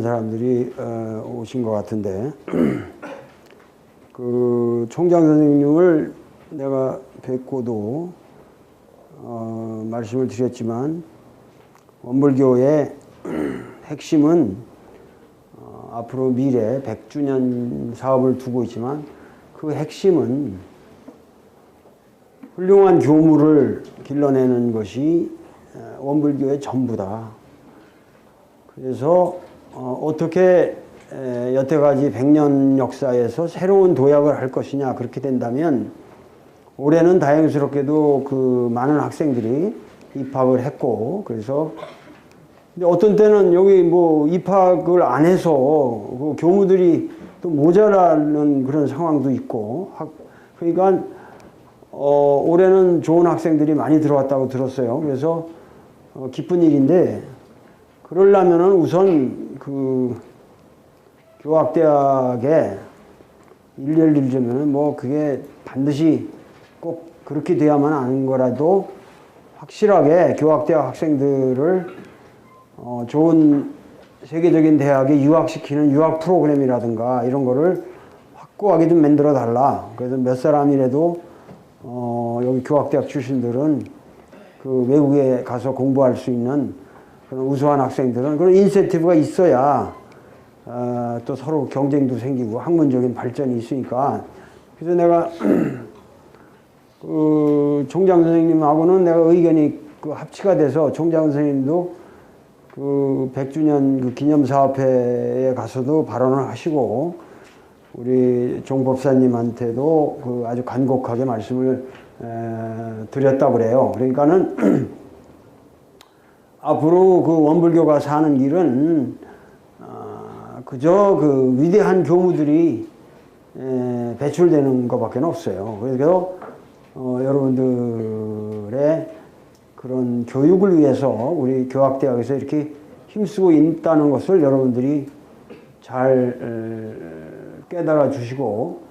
많은 사람들이 오신 것 같은데 그 총장 선생님을 내가 뵙고도 말씀을 드렸지만 원불교의 핵심은 앞으로 미래 100주년 사업을 두고 있지만 그 핵심은 훌륭한 교무를 길러내는 것이 원불교의 전부다. 그래서 어떻게 여태까지 100년 역사에서 새로운 도약을 할 것이냐 그렇게 된다면 올해는 다행스럽게도 그 많은 학생들이 입학을 했고 그래서 근데 어떤 때는 여기 뭐 입학을 안 해서 그 교무들이 또 모자라는 그런 상황도 있고 그러니까 올해는 좋은 학생들이 많이 들어왔다고 들었어요. 그래서 기쁜 일인데 그러려면은 우선 그 교학대학에 일례를 일자면은 뭐 그게 반드시 꼭 그렇게 돼야만 하는 거라도 확실하게 교학대학 학생들을 좋은 세계적인 대학에 유학시키는 유학 프로그램이라든가 이런 거를 확고하게 좀 만들어 달라. 그래서 몇 사람이라도 여기 교학대학 출신들은 그 외국에 가서 공부할 수 있는 그런 우수한 학생들은 그런 인센티브가 있어야 또 서로 경쟁도 생기고 학문적인 발전이 있으니까 그래서 내가 그 총장 선생님하고는 내가 의견이 그 합치가 돼서 총장 선생님도 그 100주년 그 기념사업회에 가서도 발언을 하시고 우리 종 법사님한테도 그 아주 간곡하게 말씀을 드렸다고 그래요. 그러니까는 앞으로 그 원불교가 사는 길은 그저 그 위대한 교무들이 배출되는 것밖에 없어요. 그래서 여러분들의 그런 교육을 위해서 우리 교학대학에서 이렇게 힘쓰고 있다는 것을 여러분들이 잘 깨달아 주시고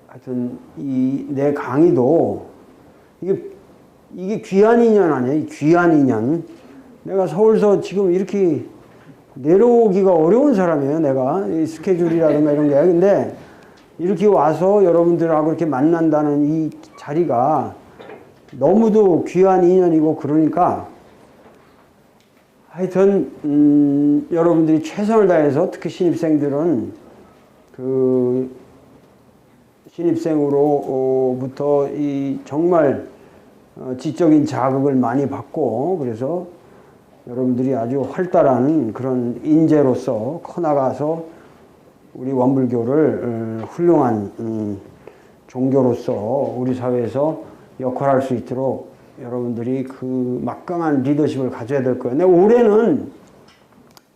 하여튼 이 내 강의도 이게 귀한 인연 아니에요. 귀한 인연. 내가 서울서 지금 이렇게 내려오기가 어려운 사람이에요. 내가 이 스케줄이라든가 이런 게. 근데 이렇게 와서 여러분들하고 이렇게 만난다는 이 자리가 너무도 귀한 인연이고 그러니까 하여튼 여러분들이 최선을 다해서 특히 신입생들은 그 신입생으로부터 이 정말 지적인 자극을 많이 받고 그래서 여러분들이 아주 활달한 그런 인재로서 커나가서 우리 원불교를 훌륭한 종교로서 우리 사회에서 역할할 수 있도록 여러분들이 그 막강한 리더십을 가져야 될 거예요. 근데 올해는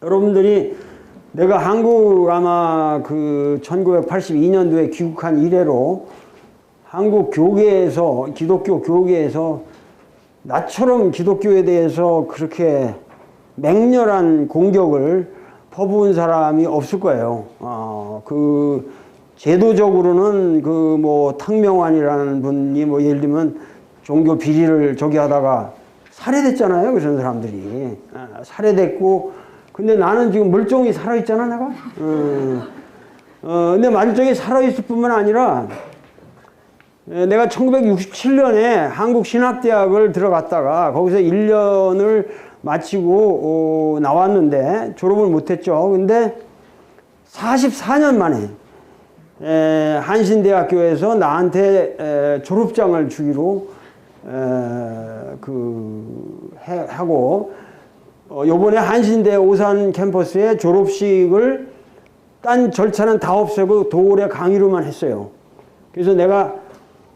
여러분들이 내가 한국 아마 그 1982년도에 귀국한 이래로 한국 교계에서 기독교 교계에서 나처럼 기독교에 대해서 그렇게 맹렬한 공격을 퍼부은 사람이 없을 거예요. 그 제도적으로는 그 뭐 탕명환이라는 분이 뭐 예를 들면 종교 비리를 저기 하다가 살해됐잖아요. 그런 사람들이 살해됐고 근데 나는 지금 멀쩡히 살아있잖아 내가. 근데 멀쩡히 살아있을 뿐만 아니라 내가 1967년에 한국신학대학을 들어갔다가 거기서 1년을 마치고 나왔는데 졸업을 못했죠. 근데 44년 만에 한신대학교에서 나한테 졸업장을 주기로 하고 요번에 한신대 오산 캠퍼스에 졸업식을 딴 절차는 다 없애고 도올의 강의로만 했어요. 그래서 내가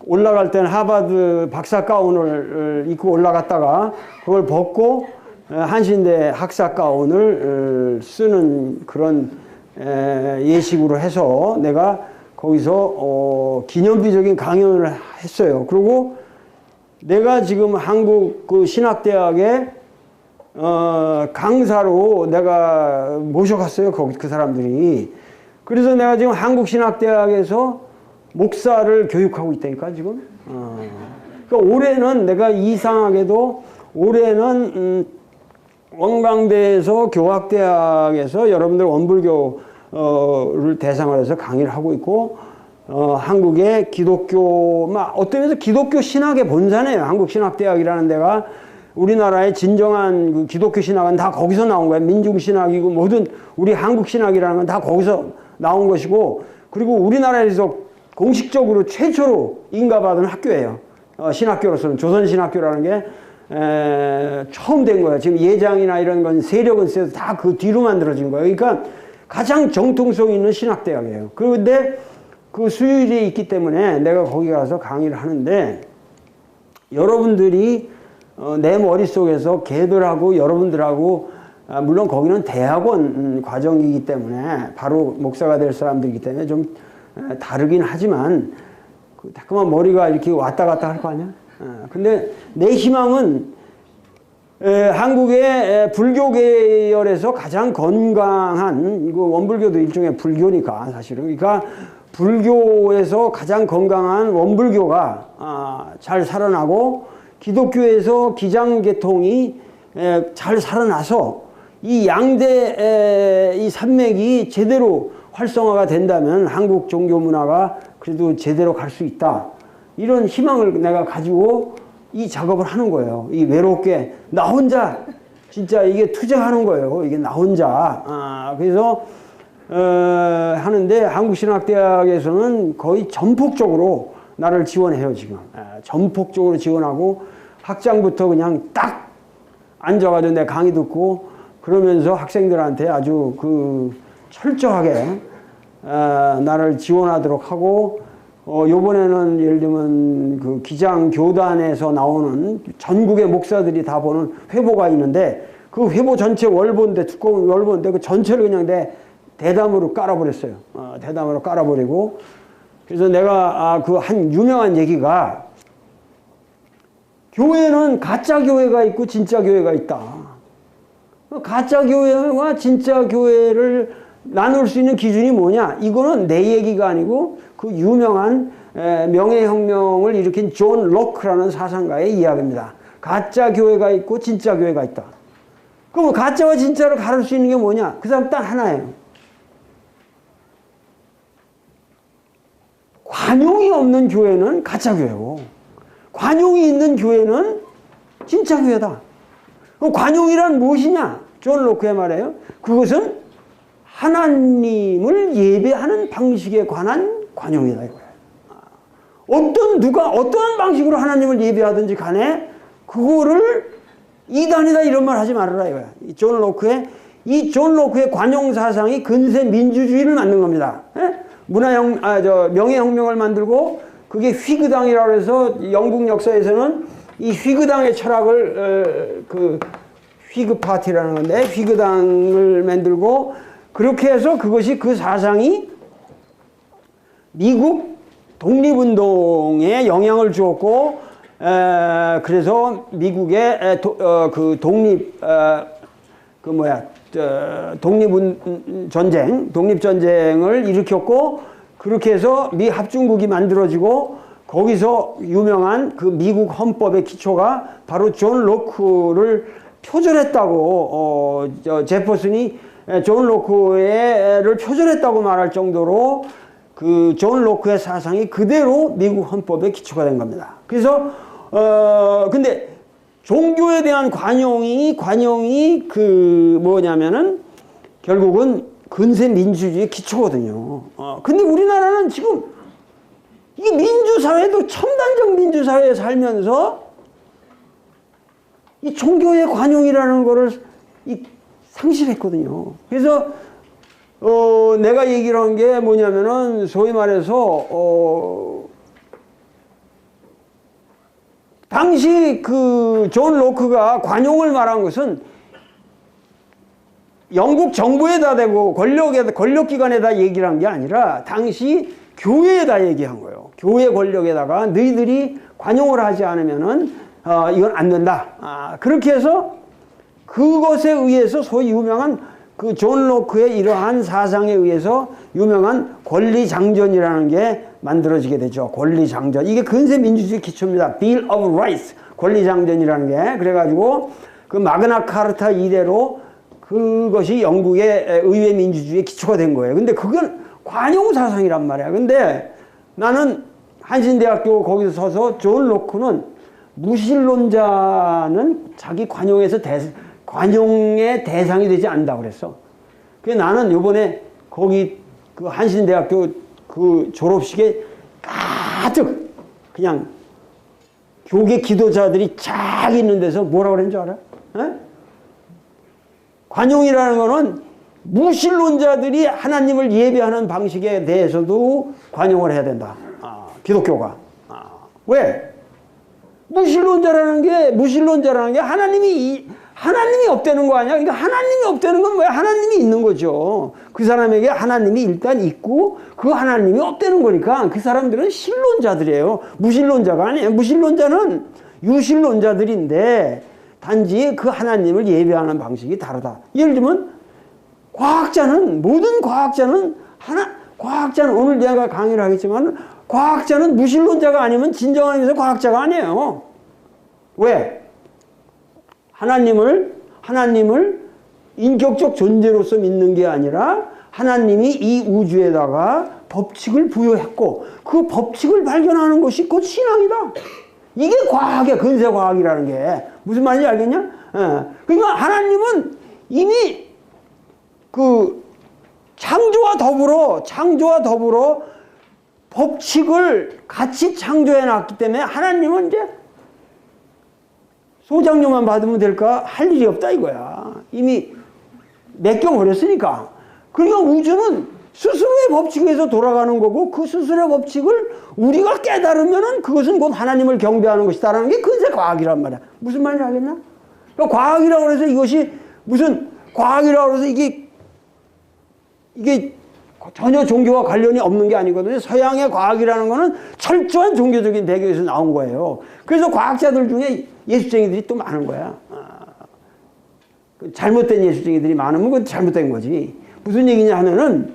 올라갈 때는 하버드 박사 가운을 입고 올라갔다가 그걸 벗고 한신대 학사 가운을 쓰는 그런 예식으로 해서 내가 거기서 기념비적인 강연을 했어요. 그리고 내가 지금 한국 그 신학대학에 강사로 내가 모셔갔어요. 거기 그 사람들이. 그래서 내가 지금 한국신학대학에서 목사를 교육하고 있다니까 지금. 그러니까 올해는 내가 이상하게도 올해는 원광대에서 교학대학에서 여러분들 원불교를 대상으로 해서 강의를 하고 있고, 한국의 기독교, 어떤 면에서 기독교 신학의 본산이에요. 한국신학대학이라는 데가 우리나라의 진정한 그 기독교 신학은 다 거기서 나온 거예요. 민중신학이고 모든 우리 한국신학이라는 건 다 거기서 나온 것이고, 그리고 우리나라에서 공식적으로 최초로 인가받은 학교예요. 신학교로서는 조선신학교라는 게 처음 된 거예요. 지금 예장이나 이런 건 세력은 세서 다 그 뒤로 만들어진 거예요. 그러니까 가장 정통성 있는 신학대학이에요. 그런데 그 수요일이 있기 때문에 내가 거기 가서 강의를 하는데, 여러분들이 내 머릿속에서 걔들하고 여러분들하고, 물론 거기는 대학원 과정이기 때문에 바로 목사가 될 사람들이기 때문에 좀 다르긴 하지만 자꾸만 머리가 이렇게 왔다 갔다 할 거 아니야. 근데 내 희망은 한국의 불교 계열에서 가장 건강한, 이거 원불교도 일종의 불교니까 사실은, 그러니까 불교에서 가장 건강한 원불교가 잘 살아나고, 기독교에서 기장계통이 잘 살아나서 이 양대 이 산맥이 제대로 활성화가 된다면 한국 종교 문화가 그래도 제대로 갈 수 있다. 이런 희망을 내가 가지고 이 작업을 하는 거예요. 이 외롭게 나 혼자 진짜 이게 투자하는 거예요. 이게 나 혼자. 그래서 하는데 한국신학대학에서는 거의 전폭적으로 나를 지원해요, 지금. 전폭적으로 지원하고, 학장부터 그냥 딱 앉아가지고 내 강의 듣고, 그러면서 학생들한테 아주 그 철저하게 나를 지원하도록 하고, 요번에는 예를 들면 그 기장교단에서 나오는 전국의 목사들이 다 보는 회보가 있는데, 그 회보 전체 월보인데, 두꺼운 월보인데 그 전체를 그냥 내 대담으로 깔아버렸어요. 대담으로 깔아버리고, 그래서 내가 그 한 유명한 얘기가, 교회는 가짜 교회가 있고 진짜 교회가 있다. 가짜 교회와 진짜 교회를 나눌 수 있는 기준이 뭐냐? 이거는 내 얘기가 아니고 그 유명한 명예혁명을 일으킨 존 로크라는 사상가의 이야기입니다. 가짜 교회가 있고 진짜 교회가 있다. 그럼 가짜와 진짜를 가를 수 있는 게 뭐냐? 그 사람 딱 하나예요. 관용이 없는 교회는 가짜 교회고, 관용이 있는 교회는 진짜 교회다. 그럼 관용이란 무엇이냐? 존 로크의 말이에요. 그것은 하나님을 예배하는 방식에 관한 관용이다 이거예요. 누가 어떠한 방식으로 하나님을 예배하든지 간에 그거를 이단이다 이런 말 하지 말아라 이거야. 이 존 로크의 관용 사상이 근세 민주주의를 만든 겁니다. 명예혁명을 만들고, 그게 휘그당이라고 해서 영국 역사에서는 이 휘그당의 철학을 그 휘그 파티라는 건데, 휘그당을 만들고, 그렇게 해서 그것이 그 사상이 미국 독립운동에 영향을 주었고, 그래서 미국의 독립전쟁을 일으켰고, 그렇게 해서 미 합중국이 만들어지고, 거기서 유명한 그 미국 헌법의 기초가 바로 존 로크를 표절했다고, 제퍼슨이 존 로크를 표절했다고 말할 정도로 그 존 로크의 사상이 그대로 미국 헌법의 기초가 된 겁니다. 그래서 근데 종교에 대한 관용이 그 뭐냐면은 결국은 근세 민주주의의 기초거든요. 근데 우리나라는 지금 이게 민주사회도 첨단적 민주사회에 살면서 이 종교의 관용이라는 거를 상실했거든요. 그래서 내가 얘기를 한 게 뭐냐면은 소위 말해서 당시 그 존 로크가 관용을 말한 것은 영국 정부에다 대고 권력기관에다 얘기를 한 게 아니라 당시 교회에다 얘기한 거예요. 교회 권력에다가 너희들이 관용을 하지 않으면은 이건 안 된다. 그렇게 해서 그것에 의해서 소위 유명한 그 존 로크의 이러한 사상에 의해서 유명한 권리장전이라는 게 만들어지게 되죠. 권리장전. 이게 근세 민주주의 기초입니다. Bill of Rights. 권리장전이라는 게. 그래가지고 그 마그나 카르타 이래로 그것이 영국의 의회 민주주의의 기초가 된 거예요. 근데 그건 관용 사상이란 말이야. 근데 나는 한신대학교 거기서 서서 존 로크는 무신론자는 자기 관용의 대상이 되지 않는다고 그랬어. 그래서 나는 요번에 거기 그 한신대학교 그 졸업식에 가득 그냥 교계 기도자들이 쫙 있는 데서 뭐라고 그랬는 줄 알아? 에? 관용이라는 거는 무신론자들이 하나님을 예배하는 방식에 대해서도 관용을 해야 된다. 기독교가. 왜? 무신론자라는 게 하나님이 없다는 거 아니야? 그러니까 하나님이 없다는 건 뭐야? 하나님이 있는 거죠. 그 사람에게 하나님이 일단 있고 그 하나님이 없다는 거니까 그 사람들은 신론자들이에요. 무신론자가 아니에요. 무신론자는 유신론자들인데 단지 그 하나님을 예배하는 방식이 다르다. 예를 들면 모든 과학자는 오늘 내가 강의를 하겠지만 과학자는 무신론자가 아니면 진정한 의미에서 과학자가 아니에요. 왜? 하나님을 인격적 존재로서 믿는 게 아니라 하나님이 이 우주에다가 법칙을 부여했고 그 법칙을 발견하는 것이 곧 신앙이다. 이게 과학이야. 근세과학이라는 게. 무슨 말인지 알겠냐? 그러니까 하나님은 이미 그 창조와 더불어 법칙을 같이 창조해 놨기 때문에 하나님은 이제 소장료만 받으면 될까? 할 일이 없다 이거야. 이미 맡겨버렸으니까. 그러니까 우주는 스스로의 법칙에서 돌아가는 거고 그 스스로의 법칙을 우리가 깨달으면은 그것은 곧 하나님을 경배하는 것이다라는 게 근세 과학이란 말이야. 무슨 말인지 알겠나? 그러니까 과학이라고 해서 이것이 무슨 과학이라고 해서 이게 전혀 종교와 관련이 없는 게 아니거든요. 서양의 과학이라는 거는 철저한 종교적인 배경에서 나온 거예요. 그래서 과학자들 중에 예수쟁이들이 또 많은 거야. 잘못된 예수쟁이들이 많으면 그건 잘못된 거지. 무슨 얘기냐 하면은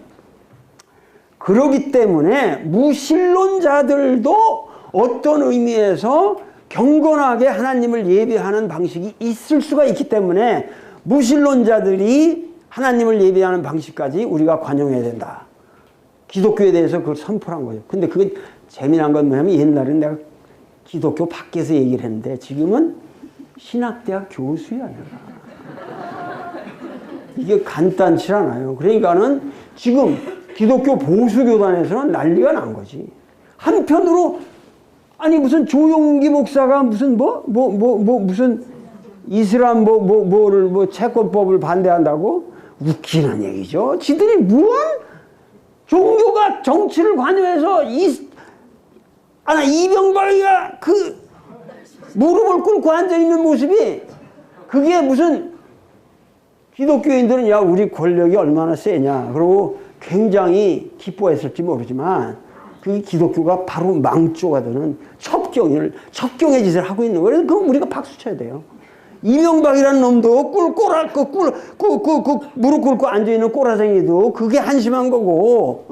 그러기 때문에 무신론자들도 어떤 의미에서 경건하게 하나님을 예배하는 방식이 있을 수가 있기 때문에 무신론자들이 하나님을 예배하는 방식까지 우리가 관용해야 된다. 기독교에 대해서 그걸 선포한 거예요. 근데 그게 재미난 건 뭐냐면 옛날에는 내가 기독교 밖에서 얘기를 했는데 지금은 신학대학 교수야. 이게 간단치 않아요. 그러니까는 지금 기독교 보수교단에서는 난리가 난 거지. 한편으로 아니 무슨 조용기 목사가 무슨 무슨 이슬람 채권법을 반대한다고 웃기는 얘기죠. 지들이 무슨 종교가 정치를 관여해서 이병박이가 그 무릎을 꿇고 앉아있는 모습이 그게 무슨 기독교인들은 야 우리 권력이 얼마나 세냐 그러고 굉장히 기뻐했을지 모르지만 그 기독교가 바로 망조가 되는 첩경의 짓을 하고 있는 거예요. 그럼 우리가 박수 쳐야 돼요. 이명박이라는 놈도 무릎 꿇고 앉아있는 꼬라쟁이도 그게 한심한 거고,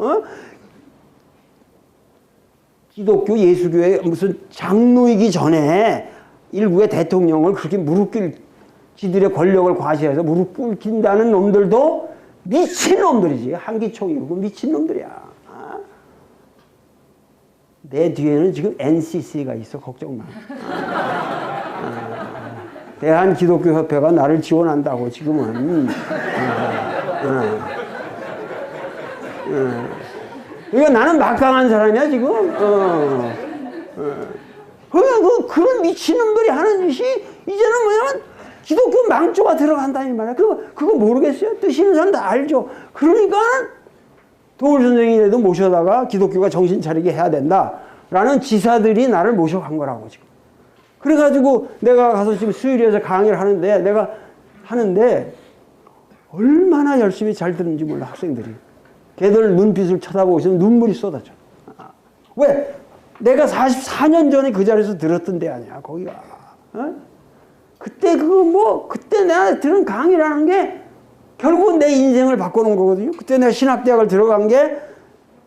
예수교의 무슨 장로이기 전에 일국의 대통령을 그렇게 지들의 권력을 과시해서 무릎 꿇긴다는 놈들도 미친 놈들이지. 한기총이고 미친 놈들이야. 내 뒤에는 지금 NCC가 있어. 걱정 마. 대한기독교협회가 나를 지원한다고 지금은. 그러니까 나는 막강한 사람이야 지금. 그런 미친놈들이 하는 짓이 이제는 뭐냐면 기독교 망조가 들어간다 이 말이야. 그거 모르겠어요? 뜻있는 사람 다 알죠. 그러니까 도울 선생이라도 모셔다가 기독교가 정신 차리게 해야 된다라는 지사들이 나를 모셔간 거라고 지금. 그래가지고 내가 가서 지금 수요일에서 강의를 하는데 얼마나 열심히 잘 듣는지 몰라 학생들이. 걔들 눈빛을 쳐다보고 있으면 눈물이 쏟아져. 왜? 내가 44년 전에 그 자리에서 들었던 데 아니야 거기가. 그때 그때 내가 들은 강의라는 게 결국은 내 인생을 바꿔놓은 거거든요. 그때 내가 신학대학을 들어간 게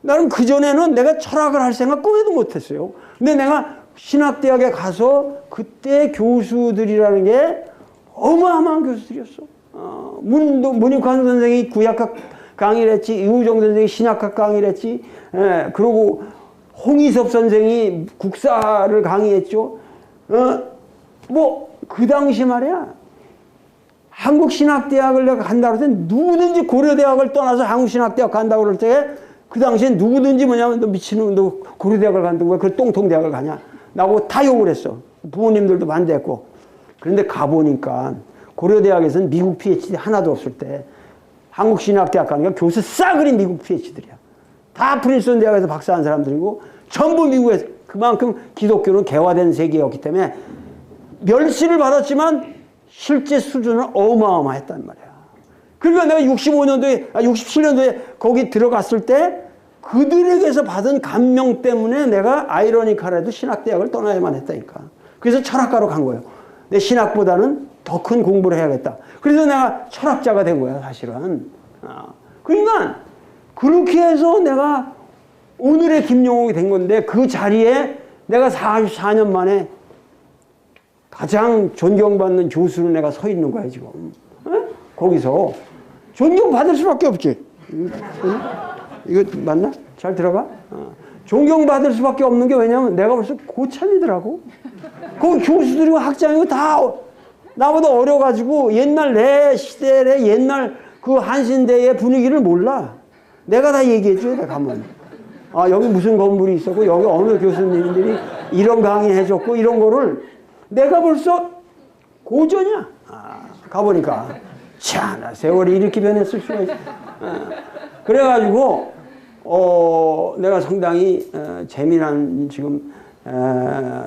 나는 그전에는 내가 철학을 할 생각 꿈에도 못했어요. 근데 내가 신학대학에 가서 그때 교수들이라는 게 어마어마한 교수들이었어. 문익환 선생이 구약학 강의를 했지, 이우정 선생이 신약학 강의를 했지, 그리고 홍희섭 선생이 국사를 강의했죠. 그 당시 말이야. 한국신학대학을 내가 간다고 할 때 누구든지 고려대학을 떠나서 한국신학대학 간다고 그럴 때 그 당시에 누구든지 뭐냐면 너 미친놈 너 고려대학을 간다고 왜 그 똥통대학을 가냐 나고 다 욕을 했어. 부모님들도 반대했고. 그런데 가보니까 고려대학에서는 미국 PhD 하나도 없을 때 한국신학대학 가니까 교수 싸그리 미국 PhD들이야. 다 프린스턴 대학에서 박사한 사람들이고 전부 미국에서 그만큼 기독교는 개화된 세계였기 때문에 멸시를 받았지만 실제 수준은 어마어마했단 말이야. 그러니까 내가 67년도에 거기 들어갔을 때 그들에게서 받은 감명 때문에 내가 아이러니컬해도 신학대학을 떠나야만 했다니까. 그래서 철학가로 간 거예요. 내 신학보다는 더 큰 공부를 해야겠다. 그래서 내가 철학자가 된 거야, 사실은. 그러니까 그렇게 해서 내가 오늘의 김용옥이 된 건데 그 자리에 내가 44년 만에 가장 존경받는 교수로 내가 서 있는 거야, 지금. 거기서. 존경받을 수밖에 없지. 이거 맞나? 잘 들어가? 존경받을 수밖에 없는 게 왜냐면 내가 벌써 고참이더라고. 그 교수들이고 학장이고 다 나보다 어려가지고 옛날 내 시대의 옛날 그 한신대의 분위기를 몰라. 내가 다 얘기해줘야 돼, 가면. 여기 무슨 건물이 있었고, 여기 어느 교수님들이 이런 강의 해줬고, 이런 거를 내가 벌써 고전이야. 가보니까. 참, 세월이 이렇게 변했을 수가 있어. 그래가지고, 내가 상당히 재미난 지금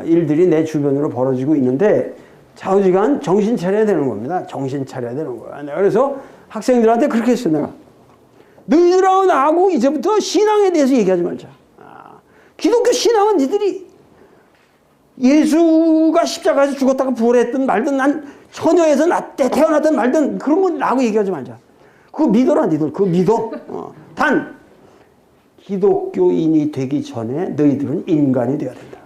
일들이 내 주변으로 벌어지고 있는데, 좌우지간 정신 차려야 되는 겁니다. 정신 차려야 되는 거야. 내가 그래서 학생들한테 그렇게 했어, 내가. 너희들하고 나하고 이제부터 신앙에 대해서 얘기하지 말자. 기독교 신앙은 니들이 예수가 십자가에서 죽었다가 부활했든 말든 난 처녀에서 태어났든 말든 그런 건 나하고 얘기하지 말자. 그거 믿어라, 니들. 그거 믿어. 단, 기독교인이 되기 전에 너희들은 인간이 되어야 된다.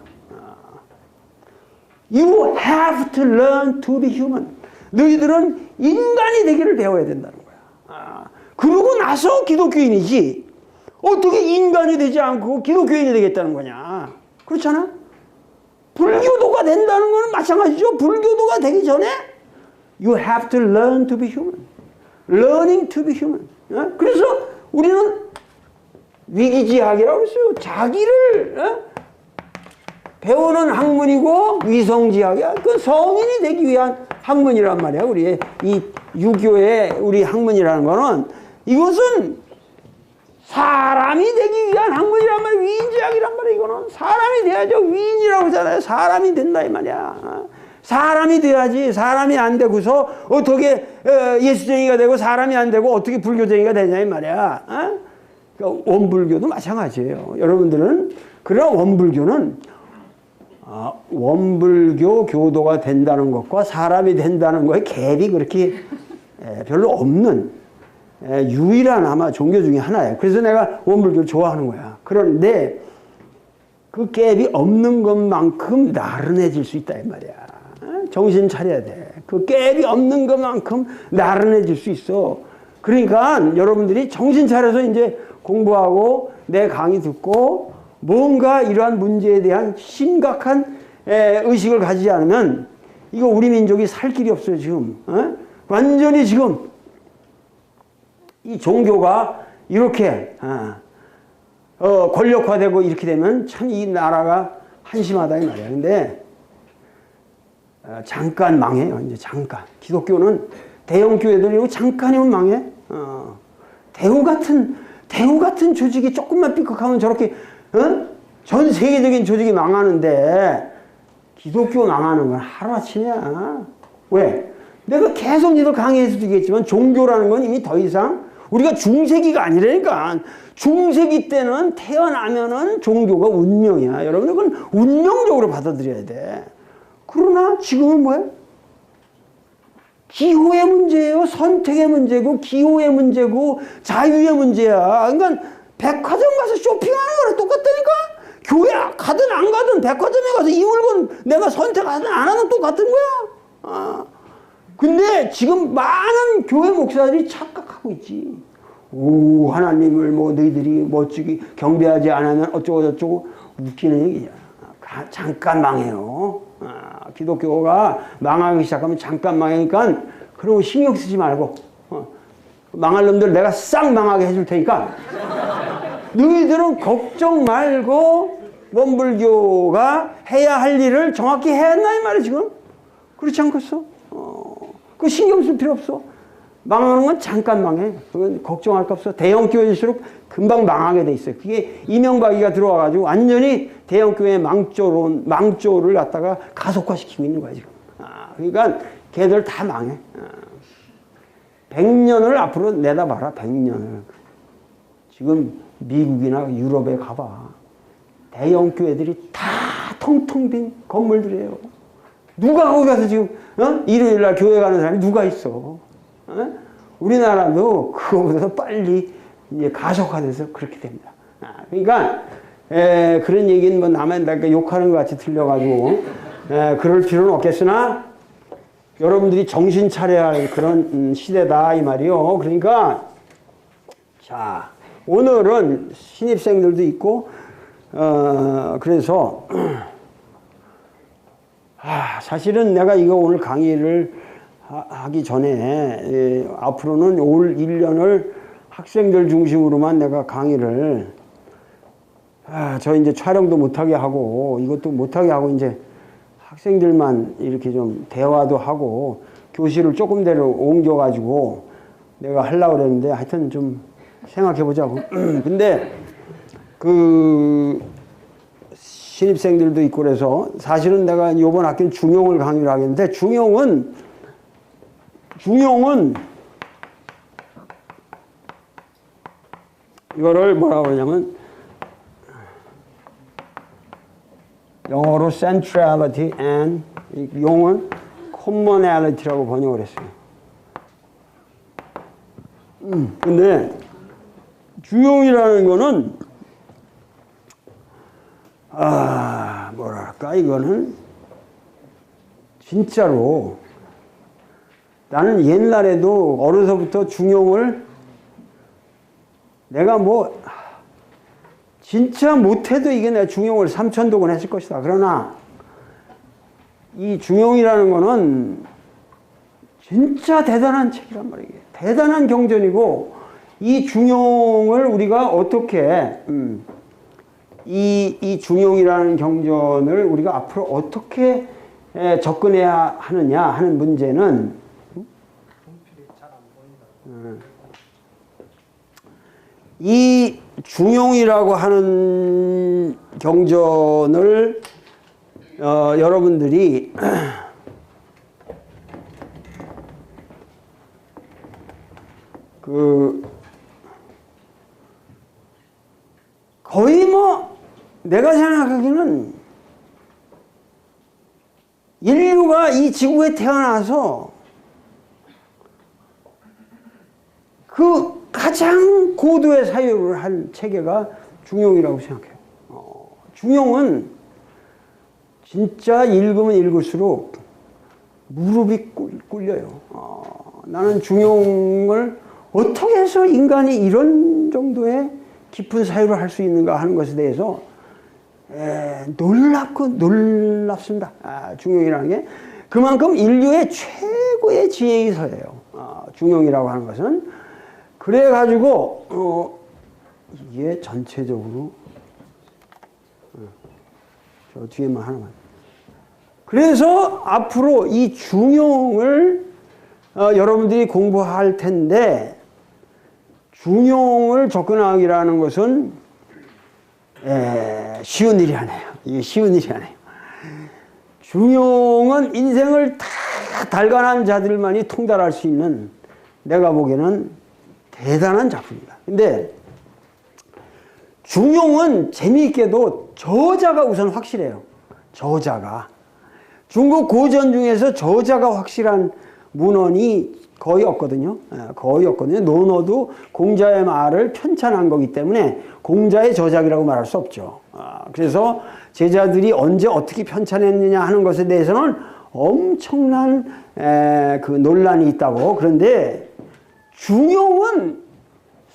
You have to learn to be human. 너희들은 인간이 되기를 배워야 된다는 거야. 그러고 나서 기독교인이지. 어떻게 인간이 되지 않고 기독교인이 되겠다는 거냐. 그렇잖아? 불교도가 된다는 거는 마찬가지죠. 불교도가 되기 전에 You have to learn to be human. Learning to be human. 그래서 우리는 위기지학이라고 했어요. 자기를 배우는 학문이고 위성지학이야. 그 성인이 되기 위한 학문이란 말이야. 우리 이 유교의 우리 학문이라는 거는 이것은 사람이 되기 위한 학문이란 말이야. 위인지학이란 말이야. 이거는 사람이 돼야죠. 위인이라고 하잖아요. 사람이 된다 이 말이야. 사람이 돼야지. 사람이 안 되고서 어떻게 예수쟁이가 되고 사람이 안 되고 어떻게 불교쟁이가 되냐 이 말이야. 그러니까 원불교도 마찬가지예요. 여러분들은 그러나 원불교는 원불교 교도가 된다는 것과 사람이 된다는 거에 갭이 그렇게 별로 없는 유일한 아마 종교 중에 하나예요. 그래서 내가 원불교를 좋아하는 거야. 그런데 그 갭이 없는 것만큼 나른해질 수 있다 이 말이야. 정신 차려야 돼. 그 갭이 없는 것만큼 나른해질 수 있어. 그러니까 여러분들이 정신 차려서 이제 공부하고 내 강의 듣고 뭔가 이러한 문제에 대한 심각한 의식을 가지지 않으면 이거 우리 민족이 살 길이 없어요 지금. 완전히 지금 이 종교가 이렇게 권력화되고 이렇게 되면 참 이 나라가 한심하다 이 말이야. 근데 잠깐 망해요. 이제 잠깐. 기독교는 대형 교회들이고 잠깐이면 망해. 대우 같은 조직이 조금만 삐걱하면 저렇게 전 세계적인 조직이 망하는데 기독교 망하는 건 하루아침이야. 왜? 내가 계속 니들 강의해서 주겠지만 종교라는 건 이미 더 이상 우리가 중세기가 아니라니까. 중세기 때는 태어나면은 종교가 운명이야. 여러분 그건 운명적으로 받아들여야 돼. 그러나 지금은 뭐야? 기호의 문제예요. 선택의 문제고 기호의 문제고 자유의 문제야. 그러니까 백화점 가서 쇼핑하는 거랑 똑같다니까? 교회 가든 안 가든 백화점에 가서 이 물건 내가 선택하든 안 하든 똑같은 거야. 근데 지금 많은 교회 목사들이 착각하고 있지. 오, 하나님을 뭐 너희들이 멋지게 경배하지 않으면 어쩌고 저쩌고 웃기는 얘기야. 잠깐 망해요. 기독교가 망하기 시작하면 잠깐 망하니까 그런 거 신경 쓰지 말고 망할 놈들 내가 싹 망하게 해줄 테니까 너희들은 걱정 말고 원불교가 해야 할 일을 정확히 해야 한다 이 말이야 지금. 그렇지 않겠어? 그 신경 쓸 필요 없어. 망하는 건 잠깐 망해. 그건 걱정할 거 없어. 대형 교회일수록 금방 망하게 돼 있어요. 그게 이명박이가 들어와가지고 완전히 대형 교회의 망조를 갖다가 가속화시키고 있는 거야 지금. 그러니까 걔들 다 망해. 100년을 앞으로 내다봐라. 100년을. 지금 미국이나 유럽에 가봐. 대형 교회들이 다 텅텅 빈 건물들이에요. 누가 거기 가서 지금 일요일날 교회 가는 사람이 누가 있어? 우리나라도 그거보다 빨리 이제 가속화돼서 그렇게 됩니다. 그러니까 그런 얘기는 뭐 남의 욕하는 것 같이 들려가지고 그럴 필요는 없겠으나 여러분들이 정신 차려야 할 그런 시대다 이 말이요. 그러니까 자 오늘은 신입생들도 있고 그래서 사실은 내가 이거 오늘 강의를 하기 전에 앞으로는 올 1년을 학생들 중심으로만 내가 강의를 저 이제 촬영도 못하게 하고 이것도 못하게 하고 이제 학생들만 이렇게 좀 대화도 하고 교실을 조금 대로 옮겨가지고 내가 하려고 그랬는데 하여튼 좀 생각해 보자고. 근데 그 신입생들도 있고 그래서 사실은 내가 이번 학기는 중용을 강의를 하겠는데 중용은 이거를 뭐라고 하냐면 영어로 centrality and 용은 commonality라고 번역을 했어요. 근데 중용이라는 거는 뭐랄까 이거는 진짜로 나는 옛날에도 어려서부터 중용을 내가 뭐 진짜 못해도 이게 내가 중용을 3,000독은 했을 것이다. 그러나 이 중용이라는 거는 진짜 대단한 책이란 말이에요. 대단한 경전이고 이 중용을 우리가 어떻게 이 중용이라는 경전을 우리가 앞으로 어떻게 접근해야 하느냐 하는 문제는 이 중용이라고 하는 경전을 여러분들이 거의 뭐 내가 생각하기는 인류가 이 지구에 태어나서 그 가장 고도의 사유를 한 체계가 중용이라고 생각해요. 중용은 진짜 읽으면 읽을수록 무릎이 꿇려요. 나는 중용을 어떻게 해서 인간이 이런 정도의 깊은 사유를 할 수 있는가 하는 것에 대해서 놀랍습니다. 중용이라는 게 그만큼 인류의 최고의 지혜이서예요. 중용이라고 하는 것은 그래가지고 이게 전체적으로 저 뒤에만 하나만. 그래서 앞으로 이 중용을 여러분들이 공부할 텐데 중용을 접근하기라는 것은 쉬운 일이 아니에요. 이게 쉬운 일이 아니에요. 중용은 인생을 다 달관한 자들만이 통달할 수 있는 내가 보기에는 대단한 작품입니다. 근데 중용은 재미있게도 저자가 우선 확실해요. 저자가. 중국 고전 중에서 저자가 확실한 문헌이 거의 없거든요. 거의 없거든요. 논어도 공자의 말을 편찬한 거기 때문에 공자의 저작이라고 말할 수 없죠. 그래서 제자들이 언제 어떻게 편찬했느냐 하는 것에 대해서는 엄청난 그 논란이 있다고. 그런데 중용은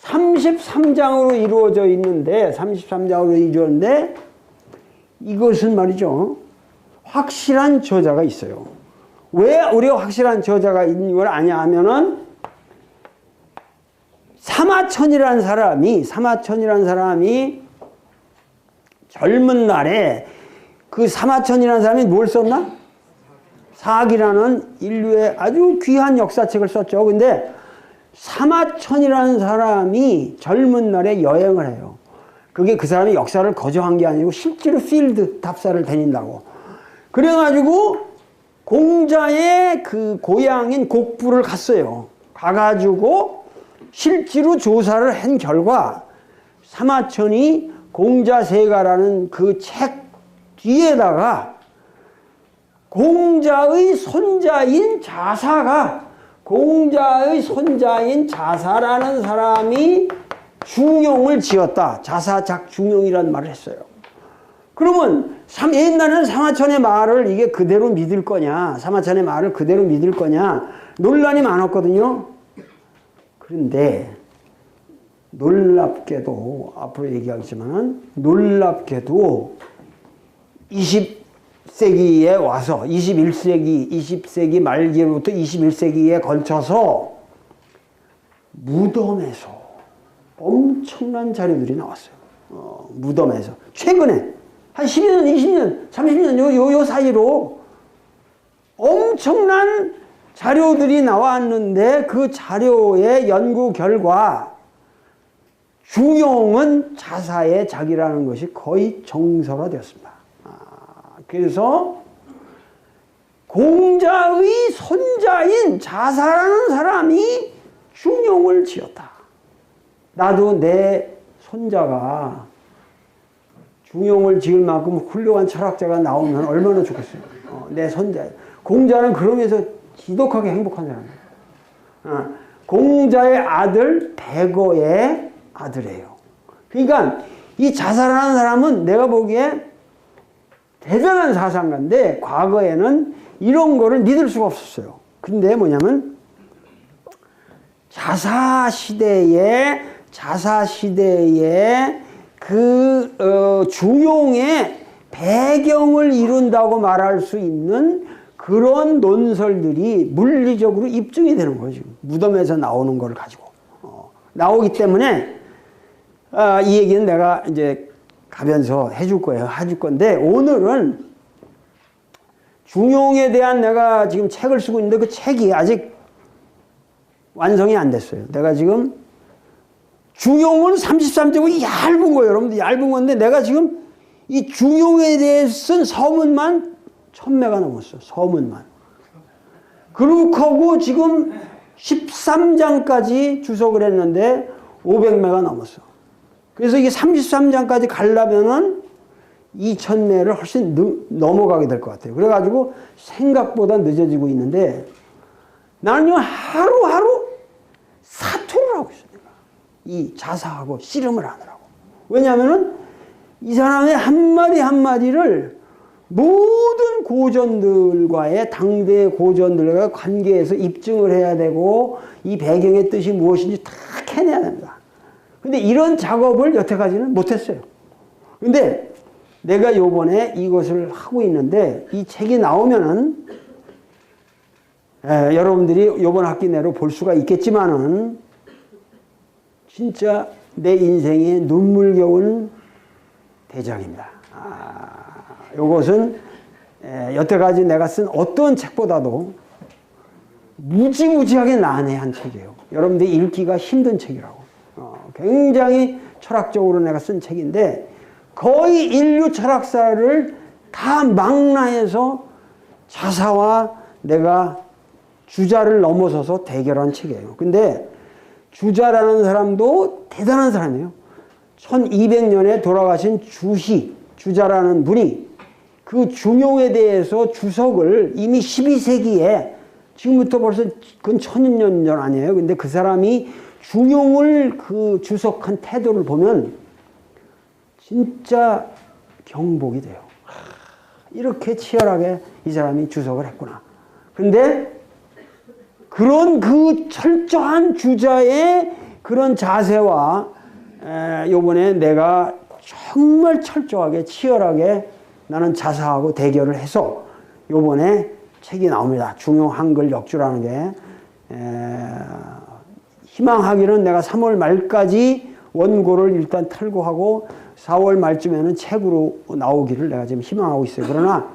33장으로 이루어져 있는데, 33장으로 이루어졌는데, 이것은 말이죠, 확실한 저자가 있어요. 왜 우리가 확실한 저자가 있는 걸 아냐 하면은, 사마천이라는 사람이 젊은 날에 그 사마천이라는 사람이 뭘 썼나? 사학이라는 인류의 아주 귀한 역사책을 썼죠. 근데 사마천이라는 사람이 젊은 날에 여행을 해요. 그게 그 사람이 역사를 거저한 게 아니고 실제로 필드 답사를 다닌다고. 그래가지고 공자의 그 고향인 곡부를 갔어요. 가가지고 실제로 조사를 한 결과 사마천이 공자세가라는 그 책 뒤에다가 공자의 손자인 자사라는 사람이 중용을 지었다. 자사작 중용이라는 말을 했어요. 그러면 옛날에는 사마천의 말을 이게 그대로 믿을 거냐, 사마천의 말을 그대로 믿을 거냐 논란이 많았거든요. 그런데 놀랍게도, 앞으로 얘기하겠지만 놀랍게도 20세기에 와서 20세기 말기부터 21세기에 걸쳐서 무덤에서 엄청난 자료들이 나왔어요. 무덤에서 최근에 한 10년, 20년, 30년 요 사이로 엄청난 자료들이 나왔는데 그 자료의 연구 결과 중용은 자사의 작이라는 것이 거의 정설화되었습니다. 그래서 공자의 손자인 자사라는 사람이 중용을 지었다. 나도 내 손자가 중용을 지을 만큼 훌륭한 철학자가 나오면 얼마나 좋겠어요. 내 손자. 공자는 그러면서 지독하게 행복한 사람이에요. 공자의 아들 백어의 아들이에요. 그러니까 이 자사라는 사람은 내가 보기에 대단한 사상가인데 과거에는 이런 거를 믿을 수가 없었어요. 근데 뭐냐면 자사시대에 그 중용의 배경을 이룬다고 말할 수 있는 그런 논설들이 물리적으로 입증이 되는 거죠. 무덤에서 나오는 걸 가지고 나오기 때문에 이 얘기는 내가 이제 가면서 해줄 거예요. 해줄 건데 오늘은 중용에 대한 내가 지금 책을 쓰고 있는데 그 책이 아직 완성이 안 됐어요. 내가 지금 중용은 33쪽이 얇은 거예요. 여러분들 얇은 건데 내가 지금 이 중용에 대해 쓴 서문만 1000매가 넘었어. 서문만. 그렇고 지금 13장까지 주석을 했는데 500매가 넘었어. 그래서 이게 33장까지 가려면은 2000매를 훨씬 넘어가게 될 것 같아요. 그래가지고 생각보다 늦어지고 있는데 나는요 하루하루 사투를 하고 있어요. 이 자사하고 씨름을 하느라고. 왜냐하면은 이 사람의 한마디 한마디를 모든 고전들과의 당대의 고전들과 관계에서 입증을 해야 되고 이 배경의 뜻이 무엇인지 다 캐내야 됩니다. 근데 이런 작업을 여태까지는 못했어요. 근데 내가 요번에 이것을 하고 있는데 이 책이 나오면은 여러분들이 요번 학기 내로 볼 수가 있겠지만은 진짜 내 인생의 눈물겨운 대작입니다. 요것은 여태까지 내가 쓴 어떤 책보다도 무지무지하게 난해한 책이에요. 여러분들이 읽기가 힘든 책이라고. 굉장히 철학적으로 내가 쓴 책인데 거의 인류 철학사를 다 망라해서 자사와 내가 주자를 넘어서서 대결한 책이에요. 근데 주자라는 사람도 대단한 사람이에요. 1200년에 돌아가신 주자라는 분이 그 중용에 대해서 주석을 이미 12세기에 지금부터 벌써 근 1000년 전 아니에요. 근데 그 사람이 중용을 그 주석한 태도를 보면 진짜 경복이 돼요. 이렇게 치열하게 이 사람이 주석을 했구나. 근데 그런 그 철저한 주자의 그런 자세와 요번에 내가 정말 철저하게 치열하게 나는 자사하고 대결을 해서 요번에 책이 나옵니다. 중용 한글 역주라는 게 희망하기는 내가 3월 말까지 원고를 일단 탈고하고 4월 말쯤에는 책으로 나오기를 내가 지금 희망하고 있어요. 그러나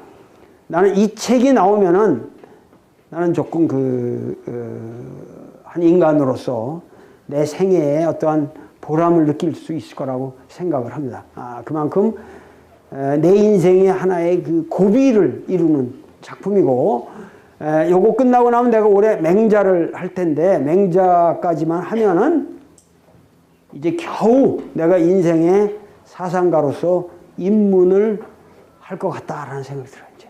나는 이 책이 나오면은 나는 조금 한 인간으로서 내 생애에 어떠한 보람을 느낄 수 있을 거라고 생각을 합니다. 그만큼 내 인생의 하나의 그 고비를 이루는 작품이고, 요거 끝나고 나면 내가 올해 맹자를 할 텐데, 맹자까지만 하면은 이제 겨우 내가 인생의 사상가로서 입문을 할 것 같다라는 생각이 들어요. 이제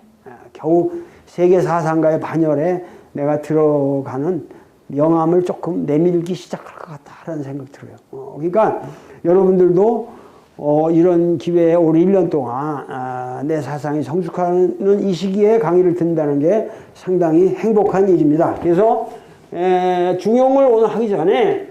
겨우 세계 사상가의 반열에 내가 들어가는 명암을 조금 내밀기 시작할 것 같다라는 생각이 들어요. 그러니까 여러분들도 이런 기회에 올 1년 동안 내 사상이 성숙하는 이 시기에 강의를 듣는다는 게 상당히 행복한 일입니다. 그래서 중용을 오늘 하기 전에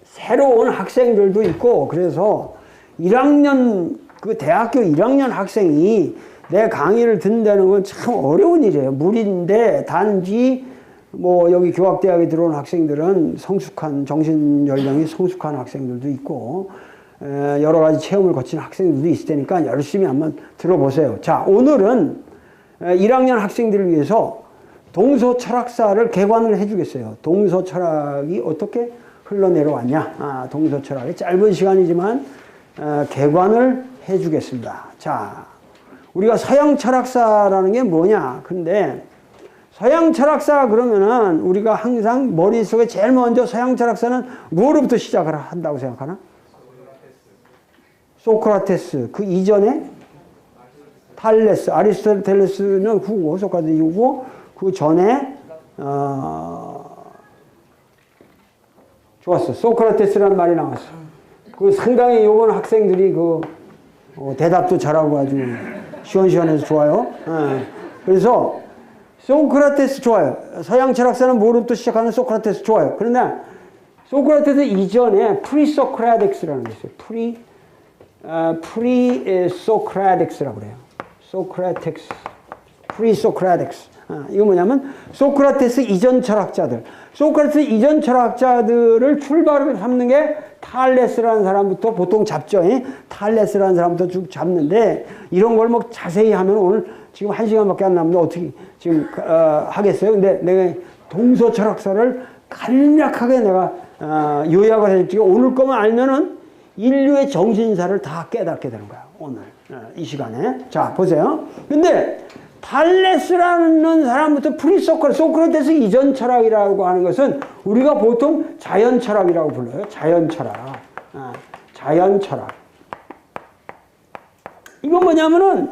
새로 온 학생들도 있고, 그래서 1학년 그 대학교 1학년 학생이 내 강의를 듣는다는 건 참 어려운 일이에요. 무리인데 단지 뭐 여기 교학대학에 들어온 학생들은 성숙한 정신 연령이 성숙한 학생들도 있고 여러 가지 체험을 거친 학생들도 있을 테니까 열심히 한번 들어보세요. 자, 오늘은 1학년 학생들을 위해서 동서철학사를 개관을 해주겠어요. 동서철학이 어떻게 흘러내려왔냐. 동서철학이 짧은 시간이지만 개관을 해주겠습니다. 자, 우리가 서양철학사라는 게 뭐냐. 근데 서양철학사 그러면은 우리가 항상 머릿속에 제일 먼저 서양철학사는 뭐로부터 시작을 한다고 생각하나? 소크라테스. 그 이전에 탈레스, 아리스토텔레스는 후고, 소크라테스 이후고, 그 전에 좋았어. 소크라테스라는 말이 나왔어. 그 상당히 요번 학생들이 대답도 잘하고 아주 시원시원해서 좋아요. 그래서 소크라테스 좋아요. 서양 철학사는 뭐로부터 시작하는 소크라테스 좋아요. 그러나 소크라테스 이전에 프리소크라틱스라는 게 있어요. 프리소크라틱스라고 그래요. 소크라틱스, 프리소크라틱스. 이거 뭐냐면 소크라테스 이전 철학자들. 소크라테스 이전 철학자들을 출발을 삼는 게 탈레스라는 사람부터 보통 잡죠. 탈레스라는 사람부터 쭉 잡는데 이런 걸 뭐 자세히 하면 오늘 지금 1시간밖에 안 남는데 어떻게 지금 하겠어요? 근데 내가 동서 철학사를 간략하게 내가 요약을 해줄게요. 오늘 거만 알면은 인류의 정신사를 다 깨닫게 되는 거야. 오늘 이 시간에. 자, 보세요. 근데 탈레스라는 사람부터 소크라테스 이전 철학이라고 하는 것은 우리가 보통 자연 철학이라고 불러요. 자연 철학. 자연 철학. 이건 뭐냐면은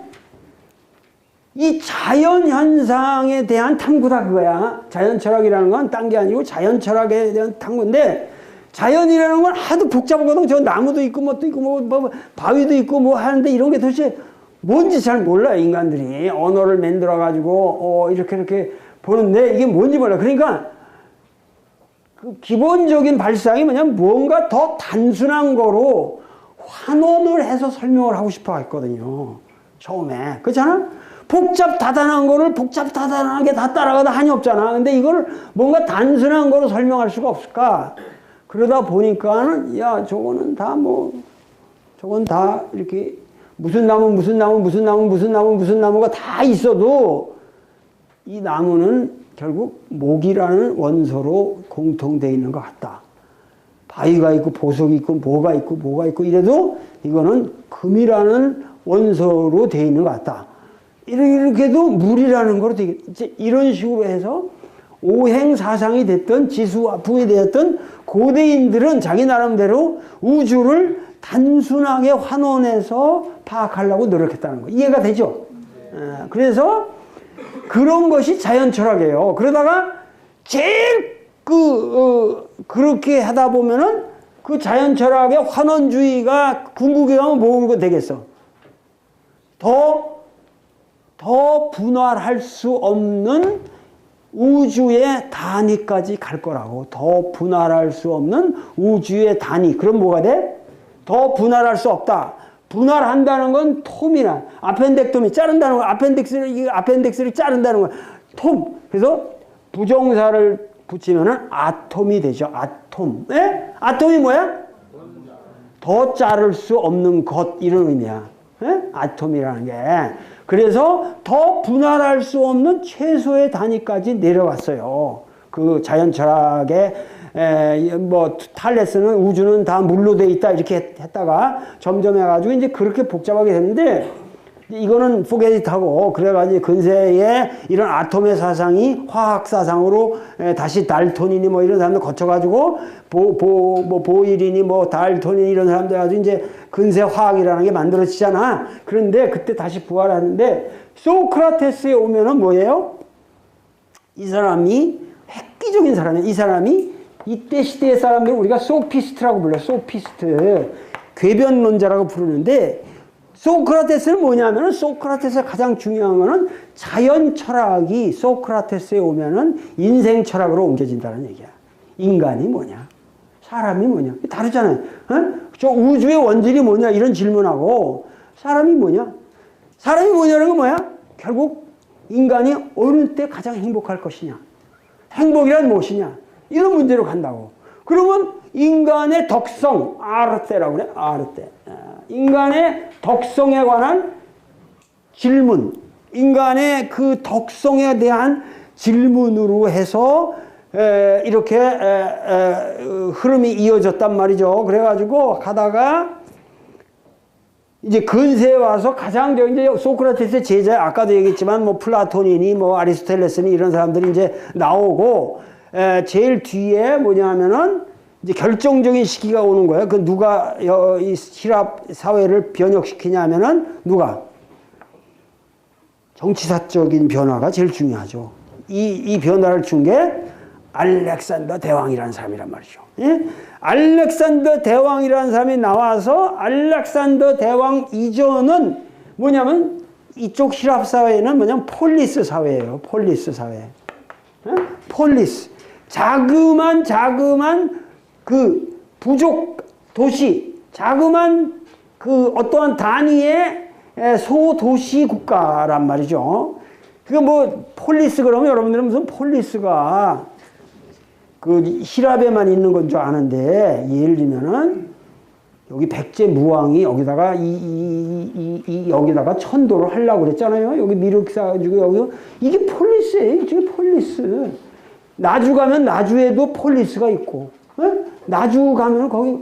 이 자연 현상에 대한 탐구다 그거야. 자연 철학이라는 건 딴 게 아니고 자연 철학에 대한 탐구인데, 자연이라는 건 하도 복잡하거든. 저 나무도 있고 뭣도 있고 뭐 바위도 있고 뭐 하는데 이런 게 도대체 뭔지 잘 몰라요. 인간들이 언어를 만들어 가지고 이렇게 보는데 이게 뭔지 몰라. 그러니까 그 기본적인 발상이 뭐냐면 뭔가 더 단순한 거로 환원을 해서 설명을 하고 싶어 했거든요. 처음에. 그렇잖아? 복잡다단한 거를 복잡다단하게 다 따라가다 한이 없잖아. 근데 이걸 뭔가 단순한 거로 설명할 수가 없을까? 그러다 보니까는 야, 저건 다 이렇게 무슨 나무가 다 있어도 이 나무는 결국 목이라는 원소로 공통되어 있는 것 같다. 바위가 있고 보석이 있고 뭐가 있고 이래도 이거는 금이라는 원소로 되어 있는 것 같다. 이렇게도 물이라는 거로 되게 이런 식으로 해서 오행사상이 됐던 지수화풍이 되었던 고대인들은 자기 나름대로 우주를 단순하게 환원해서 파악하려고 노력했다는 거. 이해가 되죠? 그래서 그런 것이 자연 철학이에요. 그러다가 제일 그렇게 하다 보면은 그 자연 철학의 환원주의가 궁극에 가면 뭐가 되겠어? 더 더 분할할 수 없는 우주의 단위까지 갈 거라고. 더 분할할 수 없는 우주의 단위. 그럼 뭐가 돼? 더 분할할 수 없다. 분할한다는 건 톰이나 아펜덱토미 자른다는 거. 아펜덱스를 자른다는 거. 톰. 그래서 부정사를 붙이면은 아톰이 되죠. 아톰. 예? 아톰이 뭐야? 더 자를 수 없는 것 이런 의미야. 예? 아톰이라는 게. 그래서 더 분할할 수 없는 최소의 단위까지 내려왔어요. 그 자연 철학의 뭐 탈레스는 우주는 다 물로 돼 있다 이렇게 했다가 점점 해가지고 이제 그렇게 복잡하게 됐는데 이거는 포게닛하고 그래가지고 근세에 이런 아톰의 사상이 화학 사상으로 다시 달토니니 뭐 이런 사람들 거쳐가지고 뭐 보일이니 뭐 달토니 이런 사람들 가지고 이제 근세 화학이라는 게 만들어지잖아. 그런데 그때 다시 부활하는데 소크라테스에 오면은 뭐예요? 이 사람이 획기적인 사람이에요. 이 사람이 이때 시대의 사람들 우리가 소피스트라고 불러요. 소피스트. 궤변론자라고 부르는데 소크라테스는 뭐냐면은 소크라테스가 가장 중요한 거는 자연 철학이 소크라테스에 오면은 인생 철학으로 옮겨진다는 얘기야. 인간이 뭐냐? 사람이 뭐냐? 다르잖아요. 어? 저 우주의 원질이 뭐냐? 이런 질문하고 사람이 뭐냐? 사람이 뭐냐는 건 뭐야? 결국 인간이 어느 때 가장 행복할 것이냐? 행복이란 무엇이냐? 이런 문제로 간다고. 그러면 인간의 덕성, 아르테라고 그래. 아르테. 인간의 덕성에 관한 질문, 인간의 그 덕성에 대한 질문으로 해서 이렇게 흐름이 이어졌단 말이죠. 그래가지고 가다가 이제 근세에 와서 가장 이제 소크라테스의 제자, 아까도 얘기했지만 뭐 플라톤이니 뭐 아리스토텔레스니 이런 사람들이 이제 나오고 제일 뒤에 뭐냐면은 이제 결정적인 시기가 오는 거예요. 그 누가 이希腊 사회를 변혁시키냐면은 누가? 정치사적인 변화가 제일 중요하죠. 이 변화를 준 게 알렉산더 대왕이라는 사람이란 말이죠. 예? 알렉산더 대왕이라는 사람이 나와서 알렉산더 대왕 이전은 뭐냐면 이쪽希臘 사회는 뭐냐면 폴리스 사회예요. 폴리스 사회. 예? 폴리스. 자그만 그 부족 도시, 자그만 그 어떠한 단위의 소도시 국가란 말이죠. 그게 뭐 폴리스 그러면 여러분들은 무슨 폴리스가 그希臘에만 있는 건 줄 아는데 예를 들면은 여기 백제 무왕이 여기다가 여기다가 천도를 하려고 그랬잖아요. 여기 미륵 쌓아주고 여기 이게 폴리스예요. 이게 폴리스. 나주 가면 나주에도 폴리스가 있고. 나주 가면 거기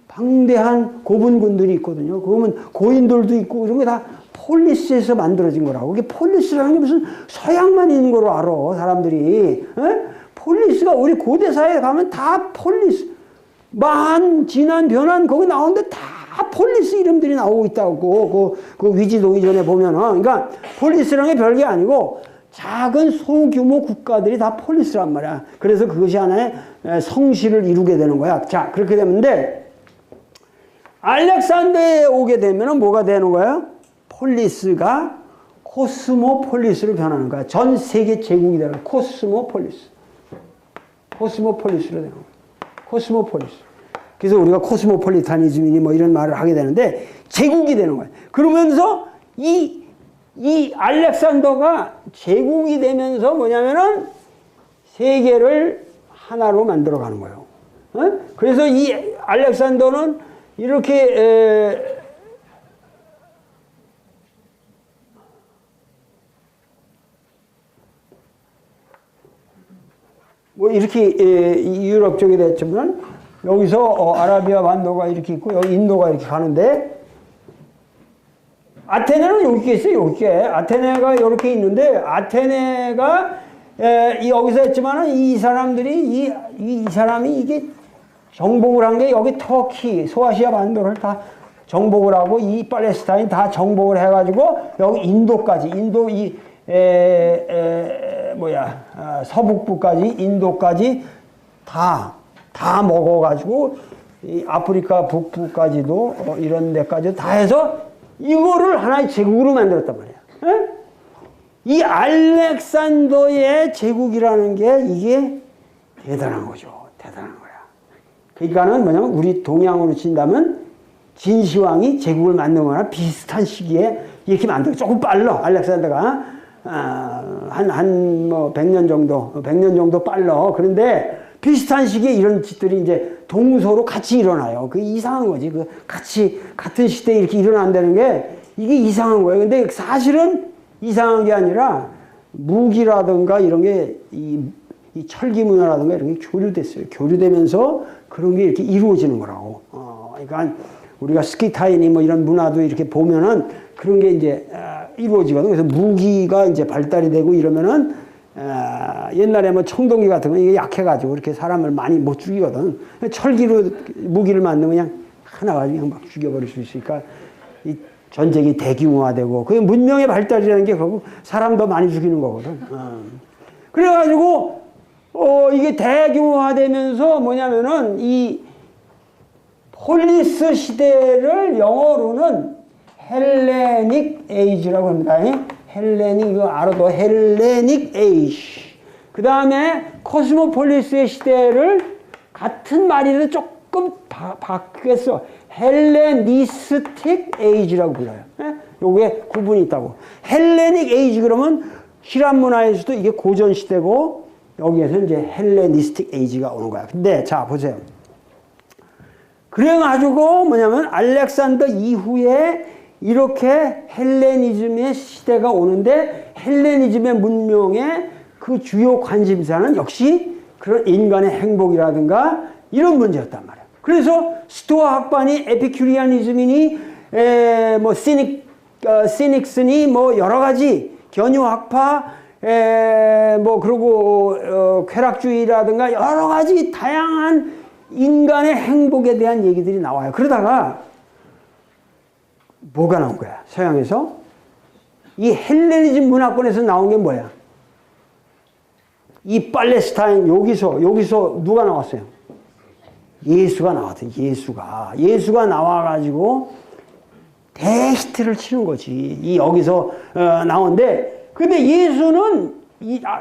방대한 고분군들이 있거든요. 그러면 고인돌도 있고 그런 게 다 폴리스에서 만들어진 거라고. 이게 폴리스라는 게 무슨 서양만 있는 거로 알아 사람들이. 폴리스가 우리 고대 사회에 가면 다 폴리스. 만 진한 변한 거기 나오는데 다 폴리스 이름들이 나오고 있다고. 그 위지도 이전에 보면은. 그러니까 폴리스라는 게 별게 아니고 작은 소규모 국가들이 다 폴리스란 말이야. 그래서 그것이 하나의 성실을 이루게 되는 거야. 자, 그렇게 되는데 알렉산더에 오게 되면 뭐가 되는 거야? 폴리스가 코스모폴리스로 변하는 거야. 전 세계 제국이 되는 거야. 코스모폴리스. 코스모폴리스로 되는 거야. 코스모폴리스. 그래서 우리가 코스모폴리타니즘이니 뭐 이런 말을 하게 되는데 제국이 되는 거야. 그러면서 이 알렉산더가 제국이 되면서 뭐냐면은 세계를 하나로 만들어 가는 거예요. 그래서 이 알렉산더는 이렇게 뭐 이렇게 유럽 쪽이 됐지만 여기서 아라비아 반도가 이렇게 있고 여기 인도가 이렇게 가는데 아테네는 여기 있어요. 여기. 아테네가 이렇게 있는데 아테네가 여기서 했지만은 이 사람들이 이 사람이 이게 정복을 한 게 여기 터키, 소아시아 반도를 다 정복을 하고 이 팔레스타인 다 정복을 해가지고 여기 인도까지 인도 서북부까지 인도까지 다 먹어가지고 이 아프리카 북부까지도 이런 데까지 다 해서 이거를 하나의 제국으로 만들었단 말이야. 에? 이 알렉산더의 제국이라는 게 이게 대단한 거죠. 대단한 거야. 그러니까는 뭐냐면 우리 동양으로 친다면 진시황이 제국을 만든 거나 비슷한 시기에 이렇게 만들고 조금 빨라. 알렉산더가 한 뭐 100년 정도 빨라. 그런데 비슷한 시기에 이런 짓들이 이제 동서로 같이 일어나요. 그게 이상한 거지. 그 같은 시대에 이렇게 일어난다는 게 이게 이상한 거예요. 근데 사실은 이상한 게 아니라 무기라든가 이런 게 이 철기 문화라든가 이런 게 교류됐어요. 교류되면서 그런 게 이렇게 이루어지는 거라고. 그러니까 우리가 스키타이니 뭐 이런 문화도 이렇게 보면은 그런 게 이제 이루어지거든. 그래서 무기가 이제 발달이 되고 이러면은 옛날에 뭐 청동기 같은 거 이게 약해가지고 이렇게 사람을 많이 못 죽이거든. 철기로 무기를 만들면 그냥 하나 가지고 그냥 막 죽여버릴 수 있으니까 이 전쟁이 대규모화되고 그 문명의 발달이라는 게 결국 사람 더 많이 죽이는 거거든. 그래가지고 이게 대규모화되면서 뭐냐면은 이 폴리스 시대를 영어로는 헬레닉 에이지라고 합니다. 헬레닉, 이거 알아도 헬레닉 에이지. 그 다음에 코스모폴리스의 시대를 같은 말인데 조금 바뀌었어. 헬레니스틱 에이지라고 불러요. 요게 구분이 있다고. 헬레닉 에이지 그러면 히람 문화에서도 이게 고전 시대고 여기에서 이제 헬레니스틱 에이지가 오는 거야. 근데 자 보세요. 그래가지고 뭐냐면 알렉산더 이후에 이렇게 헬레니즘의 시대가 오는데 헬레니즘의 문명의 그 주요 관심사는 역시 그런 인간의 행복이라든가 이런 문제였단 말이야. 그래서 스토아 학파니 에피큐리아니즘이니 뭐 시닉스니 뭐 여러 가지 견유 학파 뭐 그리고 쾌락주의라든가 여러 가지 다양한 인간의 행복에 대한 얘기들이 나와요. 그러다가 뭐가 나온 거야? 서양에서 이 헬레니즘 문화권에서 나온 게 뭐야? 이 팔레스타인 여기서 누가 나왔어요? 예수가 나왔대. 예수가 나와가지고 대히트를 치는 거지. 이 여기서 나오는데 근데 예수는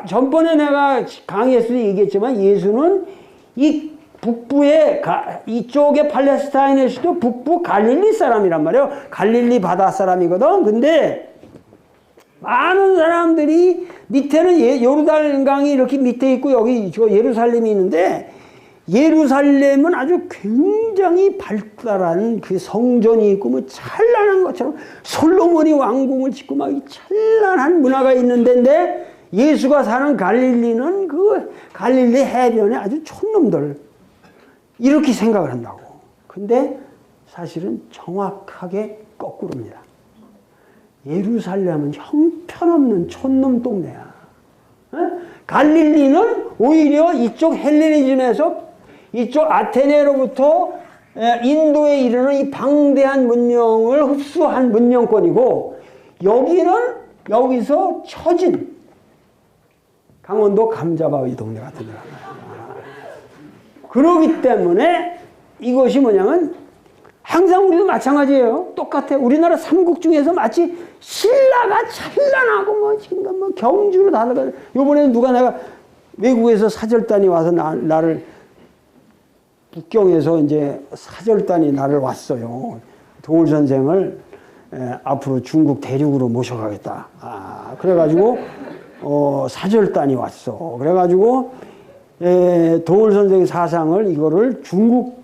전번에 내가 강의에서도 얘기했지만 예수는 이 북부의 이쪽에 팔레스타인에서도 북부 갈릴리 사람이란 말이에요. 갈릴리 바다 사람이거든. 근데 많은 사람들이 밑에는 요르단강이 이렇게 밑에 있고 여기 저 예루살렘이 있는데 예루살렘은 아주 굉장히 발달한 그 성전이 있고 뭐 찬란한 것처럼 솔로몬이 왕궁을 짓고 막 찬란한 문화가 있는 데인데 예수가 사는 갈릴리는 그 갈릴리 해변에 아주 촌놈들 이렇게 생각을 한다고. 근데 사실은 정확하게 거꾸로입니다. 예루살렘은 형편없는 촌놈 동네야. 갈릴리는 오히려 이쪽 헬레니즘에서 이쪽 아테네로부터 인도에 이르는 이 방대한 문명을 흡수한 문명권이고 여기는 여기서 처진 강원도 감자바위 동네 같은 데라. 그러기 때문에 이것이 뭐냐면 항상 우리도 마찬가지예요. 똑같아. 우리나라 삼국 중에서 마치 신라가 찬란하고 뭐 지금 뭐 경주로 다 나가. 요번에 누가 내가 외국에서 사절단이 와서 나를 북경에서 이제 사절단이 나를 왔어요. 도울 선생을 앞으로 중국 대륙으로 모셔가겠다. 그래가지고 사절단이 왔어. 그래가지고 도울 선생 사상을 이거를 중국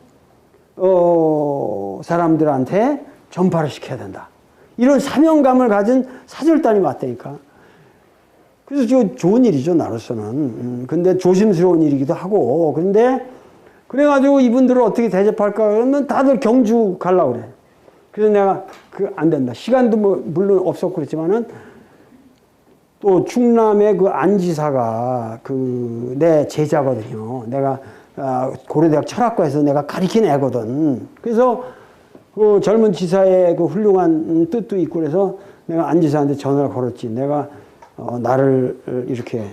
사람들한테 전파를 시켜야 된다. 이런 사명감을 가진 사절단이 왔다니까. 그래서 저 좋은 일이죠, 나로서는. 근데 조심스러운 일이기도 하고. 그런데 그래가지고 이분들을 어떻게 대접할까 그러면 다들 경주 가려고 그래. 그래서 내가 안 된다. 시간도 뭐 물론 없었고 그랬지만은 또 충남의 그 안지사가 내 제자거든요. 내가 고려대학 철학과에서 내가 가르친 애거든. 그래서 그 젊은 지사의 그 훌륭한 뜻도 있고 그래서 내가 안지사한테 전화를 걸었지. 내가 나를 이렇게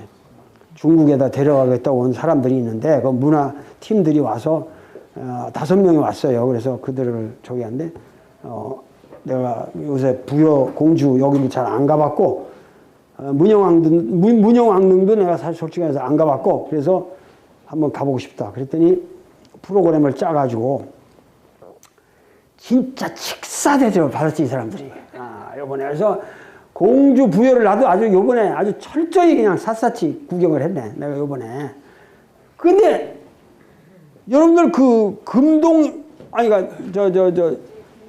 중국에다 데려가겠다고 온 사람들이 있는데 그 문화 팀들이 와서 5명이 왔어요. 그래서 그들을 저기 한데 내가 요새 부여 공주 여기는 잘 안 가봤고 문영왕릉도 내가 사실 솔직히 말해서 안 가봤고 그래서 한번 가보고 싶다. 그랬더니 프로그램을 짜가지고 진짜 칙사대접을 받았지 이 사람들이. 요번에 그래서 공주 부여를 나도 아주 요번에 아주 철저히 그냥 샅샅이 구경을 했네. 내가 요번에. 근데 여러분들 그 금동 아니 그러니까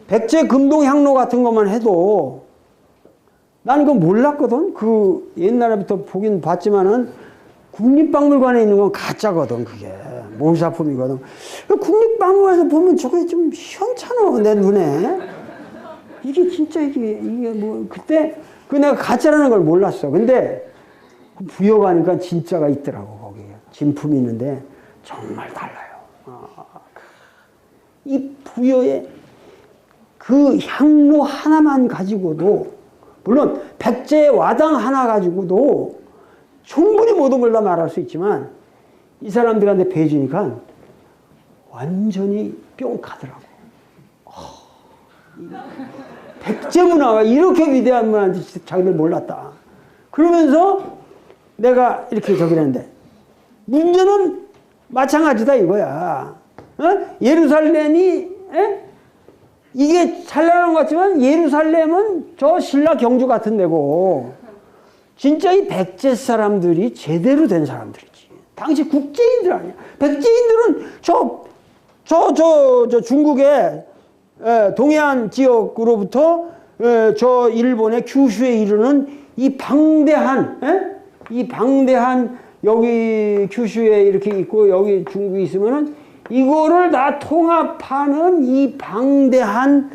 백제 금동 향로 같은 것만 해도 나는 그거 몰랐거든. 그 옛날부터 보긴 봤지만은 국립박물관에 있는 건 가짜거든. 그게 모사품이거든. 국립박물관에서 보면 저게 좀 시원찮아 내 눈에. 이게 진짜 이게 뭐 그때 그 내가 가짜라는 걸 몰랐어. 근데 부여 가니까 진짜가 있더라고. 거기에 진품이 있는데 정말 달라요. 이 부여의 그 향로 하나만 가지고도 물론 백제 와당 하나 가지고도 충분히 모든 걸 다 말할 수 있지만 이 사람들한테 배주니까 완전히 뿅 가더라고. 백제 문화가 이렇게 위대한 문화인지 자기들 몰랐다. 그러면서 내가 이렇게 저기 했는데 문제는 마찬가지다 이거야. 예루살렘이 이게 찬란한 것 같지만 예루살렘은 저 신라 경주 같은 데고 진짜 이 백제 사람들이 제대로 된 사람들이지. 당시 국제인들 아니야. 백제인들은 저 중국의 동해안 지역으로부터 저 일본의 규슈에 이르는 이 방대한 여기 규슈에 이렇게 있고 여기 중국이 있으면은 이거를 다 통합하는 이 방대한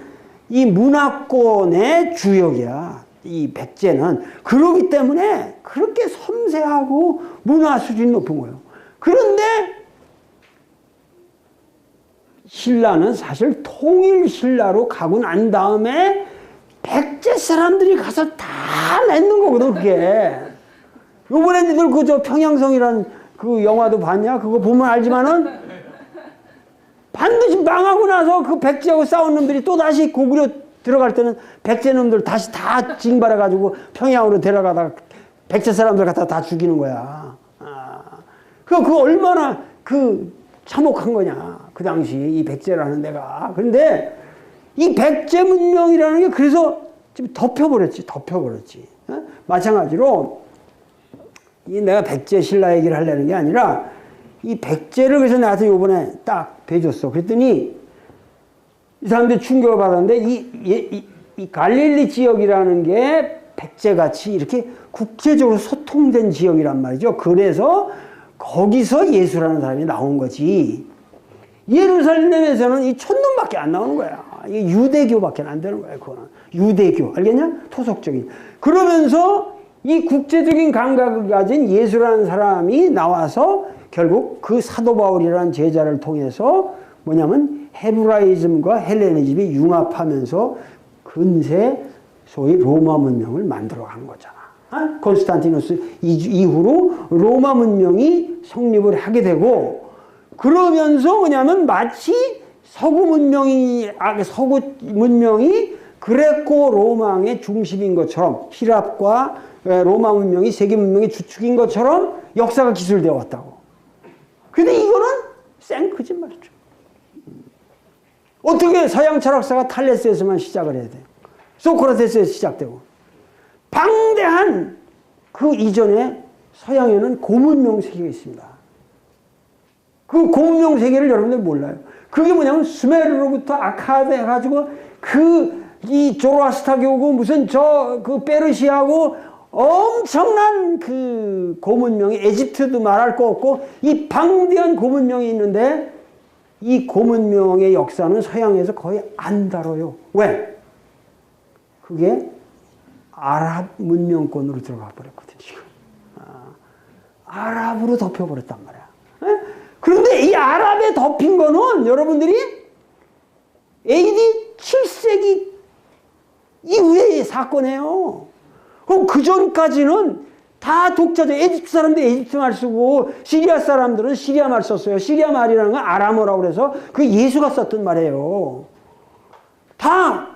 이 문화권의 주역이야. 이 백제는. 그러기 때문에 그렇게 섬세하고 문화 수준이 높은 거예요. 그런데 신라는 사실 통일 신라로 가고 난 다음에 백제 사람들이 가서 다 맺는 거거든, 그게. 요번에 니들 그 평양성이라는 그 영화도 봤냐? 그거 보면 알지만은 반드시 망하고 나서 그 백제하고 싸운 놈들이 또 다시 고구려 들어갈 때는 백제 놈들 다시 다 징발해가지고 평양으로 데려가다가 백제 사람들 갖다 다 죽이는 거야. 그 얼마나 참혹한 거냐. 그 당시 이 백제라는 데가. 그런데 이 백제 문명이라는 게 그래서 지금 덮여버렸지. 마찬가지로 내가 백제 신라 얘기를 하려는 게 아니라 이 백제를 그래서 나한테 요번에 딱 배줬어. 그랬더니 이 사람들이 충격을 받았는데 이 갈릴리 지역이라는 게 백제같이 이렇게 국제적으로 소통된 지역이란 말이죠. 그래서 거기서 예수라는 사람이 나온 거지. 예루살렘에서는 이 촌놈밖에 안 나오는 거야. 이게 유대교밖에 안 되는 거야. 그거는 유대교. 알겠냐? 토속적인. 그러면서 이 국제적인 감각을 가진 예수라는 사람이 나와서 결국 그 사도 바울이라는 제자를 통해서 뭐냐면 헤브라이즘과 헬레니즘이 융합하면서 근세 소위 로마 문명을 만들어 간 거잖아. 콘스탄티누스 이후로 로마 문명이 성립을 하게 되고 그러면서 뭐냐면 마치 서구 문명이 그레코 로마의 중심인 것처럼 히랍과 로마 문명이 세계 문명의 주축인 것처럼 역사가 기술되어 왔다고. 근데 이거는 생거짓말이죠. 어떻게 서양 철학사가 탈레스에서만 시작을 해야 돼? 소크라테스에서 시작되고. 방대한 그 이전에 서양에는 고문명 세계가 있습니다. 그 고문명 세계를 여러분들 몰라요. 그게 뭐냐면 수메르로부터 아카드 해가지고 이 조로아스타교고 무슨 그 페르시아고 엄청난 그 고문명이 에집트도 말할 거 없고 이 방대한 고문명이 있는데 이 고문명의 역사는 서양에서 거의 안 다뤄요. 왜? 그게 아랍 문명권으로 들어가 버렸거든, 지금. 아랍으로 덮여버렸단 말이야. 그런데 이 아랍에 덮인 거는 여러분들이 AD 7세기 이후의 사건이에요. 그럼 그 전까지는 다 독자적. 에집트 사람들이 에집트 말 쓰고 시리아 사람들은 시리아 말 썼어요. 시리아 말이라는 건 아람어라고 그래서 그 예수가 썼던 말이에요. 다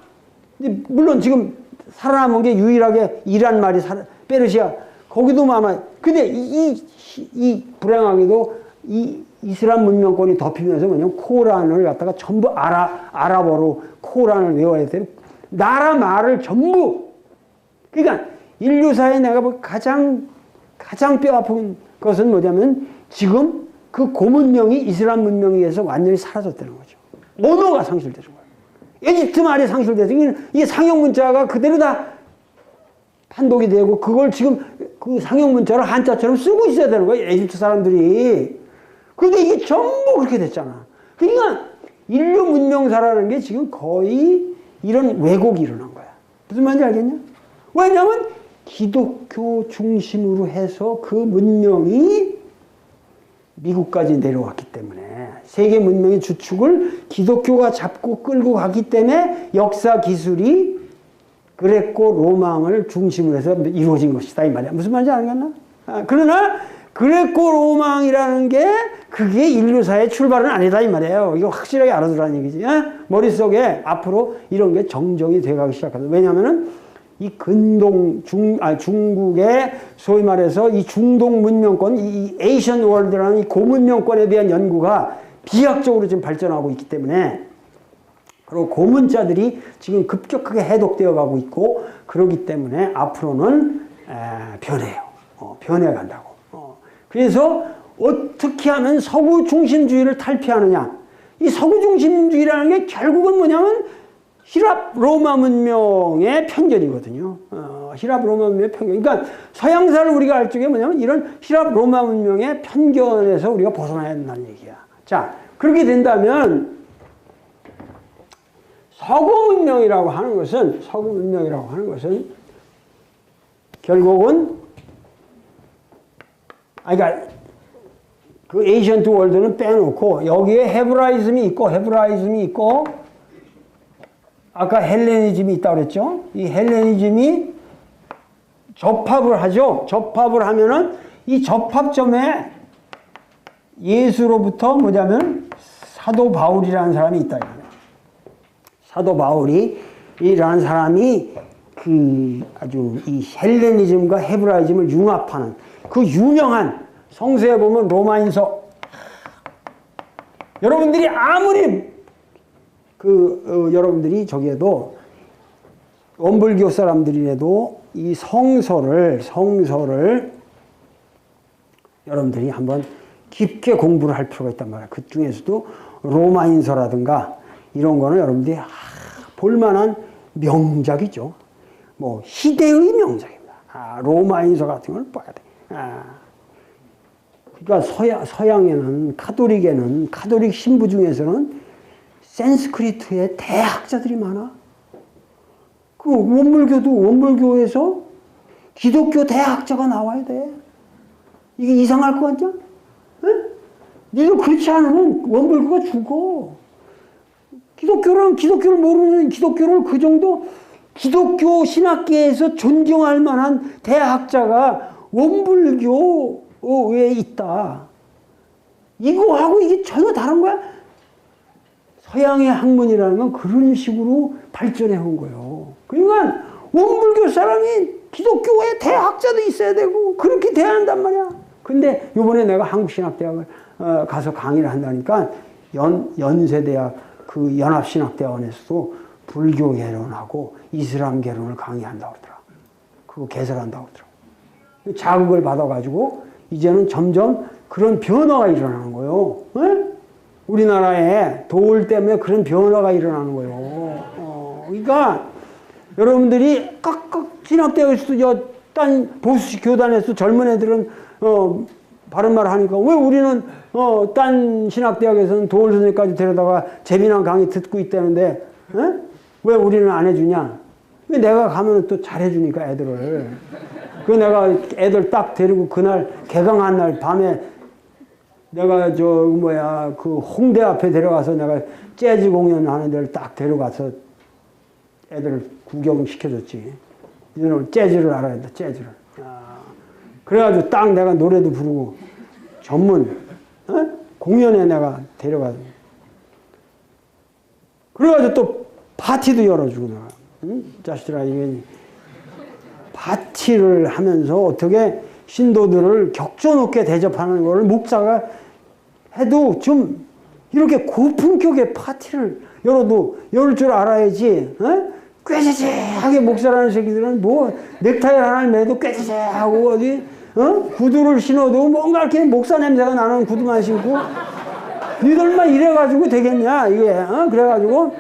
물론 지금 살아남은 게 유일하게 이란 말이 페르시아 거기도 아마 근데 이 불행하게도 이 이슬람 문명권이 덮이면서 뭐냐면 코란을 갖다가 전부 아랍어로 코란을 외워야 돼요. 나라 말을 전부 그러니까 인류사에 내가 볼 가장 뼈아픈 것은 뭐냐면 지금 그 고문명이 이슬람 문명에 의해서 완전히 사라졌다는 거죠. 언어가 상실되는 거예요. 에집트 말이 상실돼서 이게 상형 문자가 그대로 다 판독이 되고 그걸 지금 그 상형 문자를 한자처럼 쓰고 있어야 되는 거예요. 에집트 사람들이. 근데 이게 전부 그렇게 됐잖아. 그러니까 인류 문명사라는 게 지금 거의 이런 왜곡이 일어난 거야. 무슨 말인지 알겠냐? 왜냐하면 기독교 중심으로 해서 그 문명이 미국까지 내려왔기 때문에 세계 문명의 주축을 기독교가 잡고 끌고 가기 때문에 역사 기술이 그레코 로망을 중심으로 해서 이루어진 것이다 이 말이야. 무슨 말인지 알겠나? 그러나 그레코 로망이라는 게 그게 인류사의 출발은 아니다 이 말이에요. 이거 확실하게 알아두라는 얘기지. 머릿속에 앞으로 이런 게 정정이 돼가기 시작하다. 왜냐하면은 이 중국의 소위 말해서 이 중동 문명권, 이 에이션 월드라는 이 고문명권에 대한 연구가 비약적으로 지금 발전하고 있기 때문에 그리고 고문자들이 지금 급격하게 해독되어 가고 있고 그러기 때문에 앞으로는 변해요. 변해간다고. 그래서 어떻게 하면 서구 중심주의를 탈피하느냐. 이 서구 중심주의라는 게 결국은 뭐냐면 히랍 로마 문명의 편견이거든요. 히랍 로마 문명의 편견. 그러니까 서양사를 우리가 알 적에 뭐냐면 이런 히랍 로마 문명의 편견에서 우리가 벗어나야 된다는 얘기야. 자, 그렇게 된다면 서구 문명이라고 하는 것은 결국은 그러니까 그 에이션트 월드는 빼놓고 여기에 헤브라이즘이 있고 아까 헬레니즘이 있다고 그랬죠? 이 헬레니즘이 접합을 하죠. 접합을 하면은 이 접합점에 예수로부터 뭐냐면 사도 바울이라는 사람이 있다. 사도 바울이라는 사람이 그 아주 이 헬레니즘과 헤브라이즘을 융합하는 그 유명한 성서에 보면 로마인서 여러분들이 아무리 여러분들이 저기에도 원불교 사람들이라도 이 성서를 여러분들이 한번 깊게 공부를 할 필요가 있단 말이에요. 그 중에서도 로마인서라든가 이런 거는 여러분들이 볼만한 명작이죠. 뭐 희대의 명작입니다. 로마인서 같은 걸 봐야 돼. 그러니까 서양에는 카톨릭 신부 중에서는 산스크리트의 대학자들이 많아. 그 원불교에서 기독교 대학자가 나와야 돼. 이게 이상할 것 같냐? 응? 니도 그렇지 않으면 원불교가 죽어. 기독교를 모르는 기독교를 그 정도 기독교 신학계에서 존경할 만한 대학자가 원불교에 있다. 이거하고 이게 전혀 다른 거야. 서양의 학문이라는 건 그런 식으로 발전해 온 거예요. 그러니까 원불교 사람이 기독교의 대학자도 있어야 되고 그렇게 돼야 한단 말이야. 근데 요번에 내가 한국신학대학을 가서 강의를 한다니까 연세대학 그 연합신학대학원에서도 불교 개론하고 이슬람 개론을 강의한다고 그러더라. 그거 개설한다고 그러더라고. 자극을 받아가지고 이제는 점점 그런 변화가 일어나는 거예요. 네? 우리나라에 도울 때문에 그런 변화가 일어나는 거예요. 그러니까 여러분들이 깍깍 신학대학에서도 딴 보수식 교단에서 젊은 애들은 바른 말 하니까 왜 우리는 딴 신학대학에서는 도울 선생까지 데려다가 재미난 강의 듣고 있다는데 왜 우리는 안 해주냐? 왜 내가 가면 또 잘해주니까 애들을. 그 내가 애들 딱 데리고 그날 개강한 날 밤에 내가 그 홍대 앞에 데려가서 내가 재즈 공연 하는 데를 딱 데려가서 애들을 구경시켜줬지. 이제는 재즈를 알아야 돼, 재즈를. 그래가지고 딱 내가 노래도 부르고 전문 공연에 내가 데려가서 그래가지고 또 파티도 열어주고 내가 자식들아, 이게 파티를 하면서 어떻게 신도들을 격조 높게 대접하는 거를 목사가 해도 좀 이렇게 고품격의 파티를 열을 줄 알아야지. 꾀재재하게 목사라는 새끼들은 뭐 넥타이 하나를 매도 꾀재재하고 어디 구두를 신어도 뭔가 이렇게 목사 냄새가 나는 구두만 신고 니들만 이래가지고 되겠냐 이게. 그래가지고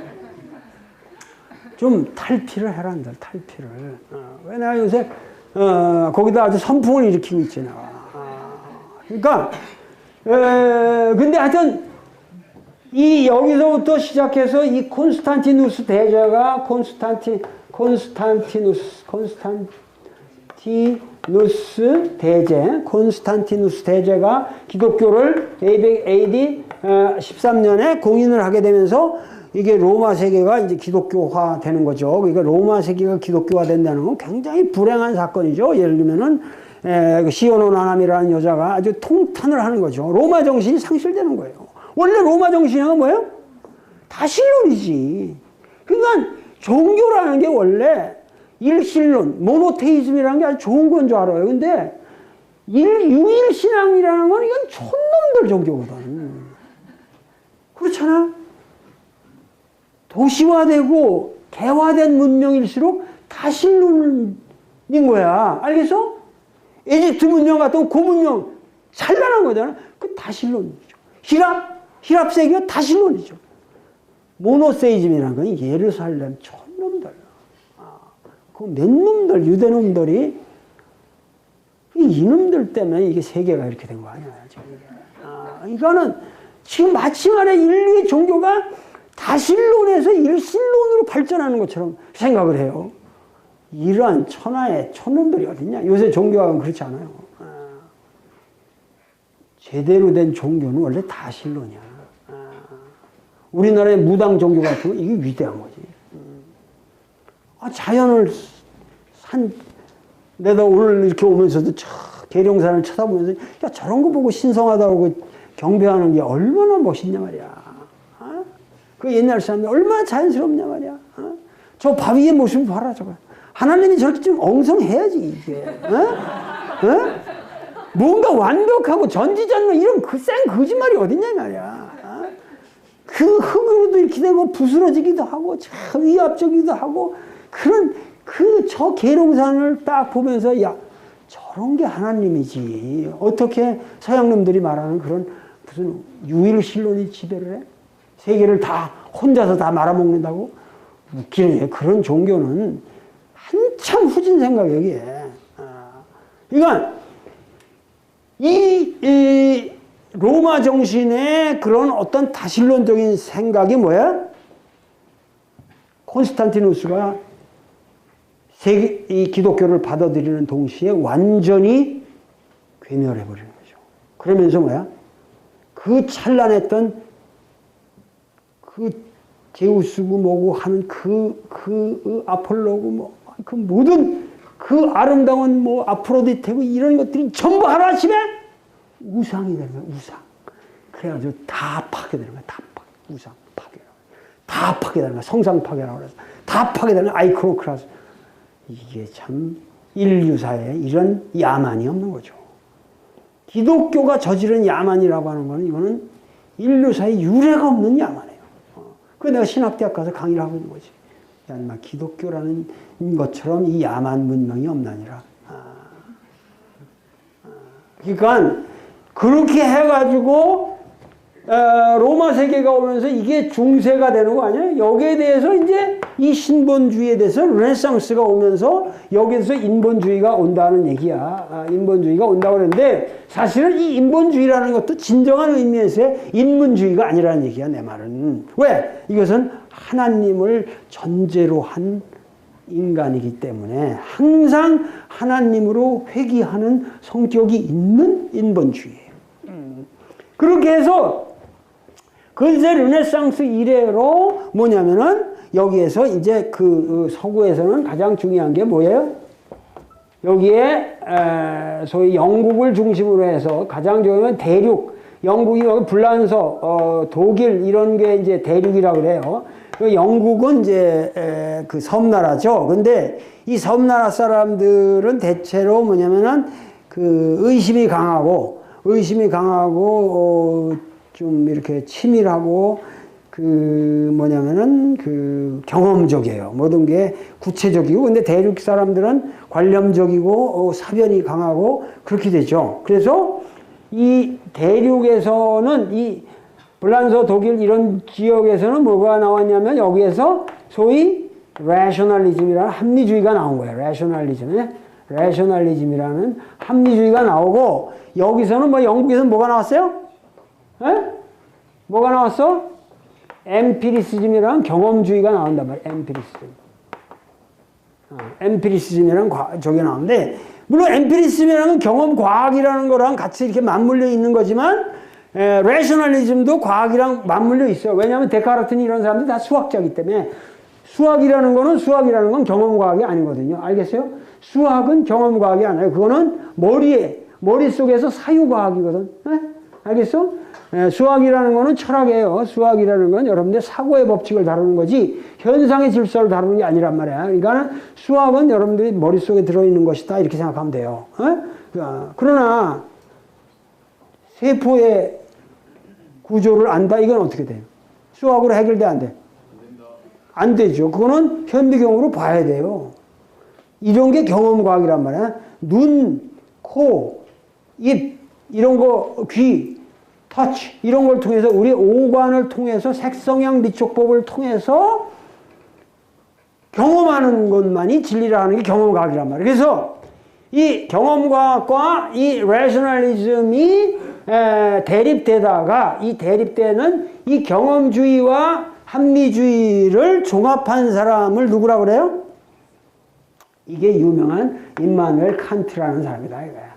좀 탈피를 해라, 들 탈피를. 왜 내가 요새 거기다 아주 선풍을 일으키고 있지 내가. 그러니까 근데 하여튼 이 여기서부터 시작해서 이 콘스탄티누스 대제가 콘스탄티누스 대제가 기독교를 AD 13년에 공인을 하게 되면서 이게 로마 세계가 이제 기독교화 되는 거죠. 그러니까 로마 세계가 기독교화 된다는 건 굉장히 불행한 사건이죠. 예를 들면은 시오노 나남이라는 여자가 아주 통탄을 하는 거죠. 로마 정신이 상실되는 거예요. 원래 로마 정신은 뭐예요? 다신론이지. 그러니까 종교라는 게 원래 일신론, 모노테이즘이라는 게 아주 좋은 건 줄 알아요. 근데 유일신앙이라는 건 이건 촌놈들 종교거든. 그렇잖아? 도시화되고 개화된 문명일수록 다신론인 거야. 알겠어? 이집트 문명 같은 그 문명 산란한 거잖아. 그 다신론이죠. 히랍 세계가 다신론이죠. 모노세이즘이라는 건 예루살렘 촌놈들. 그 몇 놈들, 유대 놈들이 이놈들 때문에 이게 세계가 이렇게 된 거 아니야. 이거는 지금 마침간에 인류의 종교가 다신론에서 일신론으로 발전하는 것처럼 생각을 해요. 이러한 천하의 촌놈들이 어딨냐. 요새 종교학은 그렇지 않아요. 제대로 된 종교는 원래 다신론이야. 우리나라의 무당 종교 같은 거 이게 위대한 거지. 자연을 내가 오늘 이렇게 오면서도 계룡산을 쳐다보면서 야 저런 거 보고 신성하다고 경배하는 게 얼마나 멋있냐 말이야. 그 옛날 사람들 얼마나 자연스럽냐 말이야. 저 바위의 모습을 봐라 저거. 하나님이 저렇게 좀 엉성해야지 이게. 뭔가 완벽하고 전지전능 이런 쌩 거짓말이 어딨냐 말이야. 그 흙으로도 이렇게 되고 부스러지기도 하고 참 위압적이기도 하고 그런 저 계룡산을 딱 보면서 야 저런 게 하나님이지. 어떻게 서양놈들이 말하는 그런 무슨 유일신론이 지배를 해? 세계를 다 혼자서 다 말아먹는다고? 웃기네. 그런 종교는 한참 후진 생각이야 이게. 그러니까 이 로마 정신의 그런 어떤 다신론적인 생각이 뭐야? 콘스탄티누스가 이 기독교를 받아들이는 동시에 완전히 괴멸해버리는 거죠. 그러면서 뭐야? 그 찬란했던 그 제우스고 뭐고 하는 그 아폴로고 뭐 그 모든 그 아름다운 뭐 아프로디테고 이런 것들이 전부 하루아침에 우상이 되는 거야. 우상. 그래가지고 다 파괴되는 거야. 우상 파괴. 다 파괴되는 거야. 성상 파괴라고 그래서 다 파괴되는 아이코노크라스. 이게 참 인류사에 이런 야만이 없는 거죠. 기독교가 저지른 야만이라고 하는 거는 이거는 인류사에 유례가 없는 야만이에요. 그 내가 신학대학 가서 강의를 하고 있는 거지. 야, 인마 기독교라는 것처럼 이 야만 문명이 없나니라. 그러니까 그렇게 해가지고 로마 세계가 오면서 이게 중세가 되는 거 아니에요? 여기에 대해서 이제 이 신본주의에 대해서 르네상스가 오면서 여기에서 인본주의가 온다는 얘기야. 인본주의가 온다고 그러는데 사실은 이 인본주의라는 것도 진정한 의미에서의 인문주의가 아니라는 얘기야, 내 말은. 왜? 이것은 하나님을 전제로 한 인간이기 때문에 항상 하나님으로 회귀하는 성격이 있는 인본주의예요. 그렇게 해서 근세 르네상스 이래로 뭐냐면은 여기에서 이제 그 서구에서는 가장 중요한 게 뭐예요? 여기에 소위 영국을 중심으로 해서 가장 중요한 대륙, 영국이 여기 불란서, 독일 이런 게 이제 대륙이라고 그래요. 영국은 이제 그 섬나라죠. 근데 이 섬나라 사람들은 대체로 뭐냐면은 그 의심이 강하고 좀 이렇게 치밀하고 그 뭐냐면은 그 경험적이에요. 모든 게 구체적이고. 근데 대륙 사람들은 관념적이고 사변이 강하고 그렇게 되죠. 그래서 이 대륙에서는 이 불란서 독일 이런 지역에서는 뭐가 나왔냐면 여기에서 소위 rationalism이라는 합리주의가 나온 거예요. rationalism이라는 합리주의가 나오고, 여기서는 뭐 영국에서는 뭐가 나왔어요? 에? 뭐가 나왔어? 엠피리시즘이라는 경험주의가 나온단 말이에요. 엠피리시즘이라는 저게 나오는데, 물론 엠피리시즘이라는 경험 과학이라는 거랑 같이 이렇게 맞물려 있는 거지만 레셔널리즘도 과학이랑 맞물려 있어요. 왜냐하면 데카르트니 이런 사람들이 다 수학자이기 때문에. 수학이라는 건 경험과학이 아니거든요. 알겠어요? 수학은 경험과학이 아니에요. 그거는 머릿속에서 사유과학이거든. 네? 알겠어? 수학이라는 거는 철학이에요. 수학이라는 건 여러분들 사고의 법칙을 다루는 거지 현상의 질서를 다루는 게 아니란 말이야. 그러니까 수학은 여러분들이 머릿속에 들어있는 것이다 이렇게 생각하면 돼요. 그러나 세포의 구조를 안다? 이건 어떻게 돼요? 수학으로 해결돼 안 돼? 안 되죠. 그거는 현미경으로 봐야 돼요. 이런 게 경험과학이란 말이야. 눈, 코, 입, 이런 거, 귀, 터치, 이런 걸 통해서 우리 오관을 통해서 색성향 미촉법을 통해서 경험하는 것만이 진리라는 게 경험과학이란 말이에요. 그래서 이 경험과학과 이 레셔널리즘이 대립되다가 이 대립되는 이 경험주의와 합리주의를 종합한 사람을 누구라고 그래요? 이게 유명한 임마누엘 칸트라는 사람이다 이거야.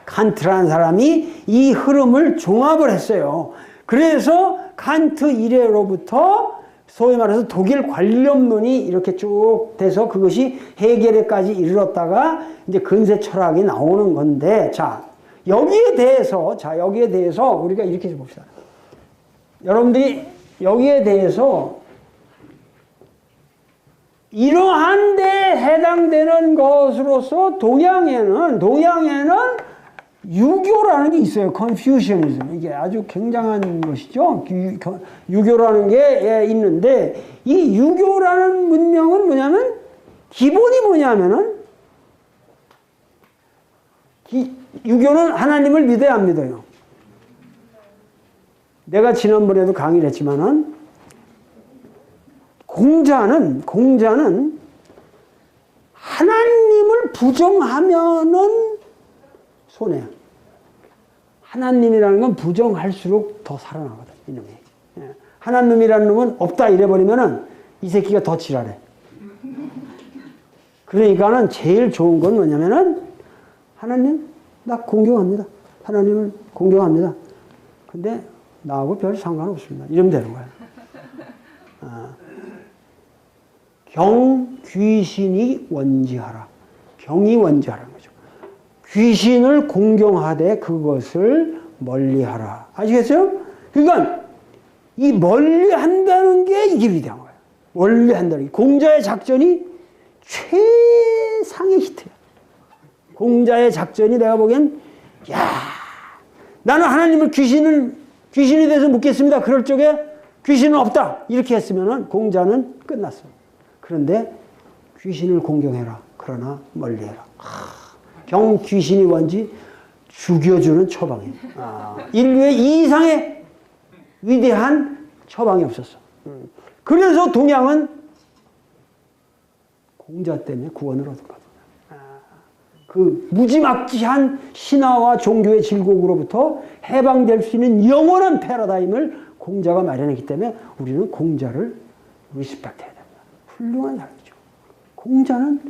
칸트라는 사람이 이 흐름을 종합을 했어요. 그래서 칸트 이래로부터 소위 말해서 독일 관념론이 이렇게 쭉 돼서 그것이 해결에까지 이르렀다가 이제 근세 철학이 나오는 건데, 여기에 대해서 우리가 이렇게 봅시다. 여러분들이 여기에 대해서 이러한 데 해당되는 것으로서 동양에는 유교라는 게 있어요. 컨퓨셔니즘. 이게 아주 굉장한 것이죠. 유교라는 게 있는데, 이 유교라는 문명은 뭐냐면, 기본이 뭐냐면은, 유교는 하나님을 믿어야 안 믿어요. 내가 지난번에도 강의를 했지만은, 공자는 하나님을 부정하면은 손해야. 하나님이라는 건 부정할수록 더 살아나거든, 이놈이. 하나님이라는 놈은 없다 이래버리면은 이 새끼가 더 지랄해. 그러니까는 제일 좋은 건 뭐냐면은, 하나님, 나 공경합니다. 하나님을 공경합니다. 근데 나하고 별 상관없습니다. 이러면 되는 거야. 귀신이 원지하라. 경이 원지하라는 거죠. 귀신을 공경하되 그것을 멀리하라. 아시겠어요? 그러니까 이 멀리한다는 게 이게 위대한 거예요. 멀리한다는 게. 공자의 작전이 최상의 히트야. 공자의 작전이 내가 보기엔, 나는 하나님을 귀신이 돼서 묻겠습니다. 그럴 적에 귀신은 없다. 이렇게 했으면은 공자는 끝났어. 그런데 귀신을 공경해라. 그러나 멀리해라. 귀신이 뭔지 죽여주는 처방이에요. 인류의 이 이상의 위대한 처방이 없었어. 그래서 동양은 공자 때문에 구원을 얻은 거거든요. 그 무지막지한 신화와 종교의 질곡으로부터 해방될 수 있는 영원한 패러다임을 공자가 마련했기 때문에 우리는 공자를 리스펙트해야 됩니다. 훌륭한 사람이죠. 공자는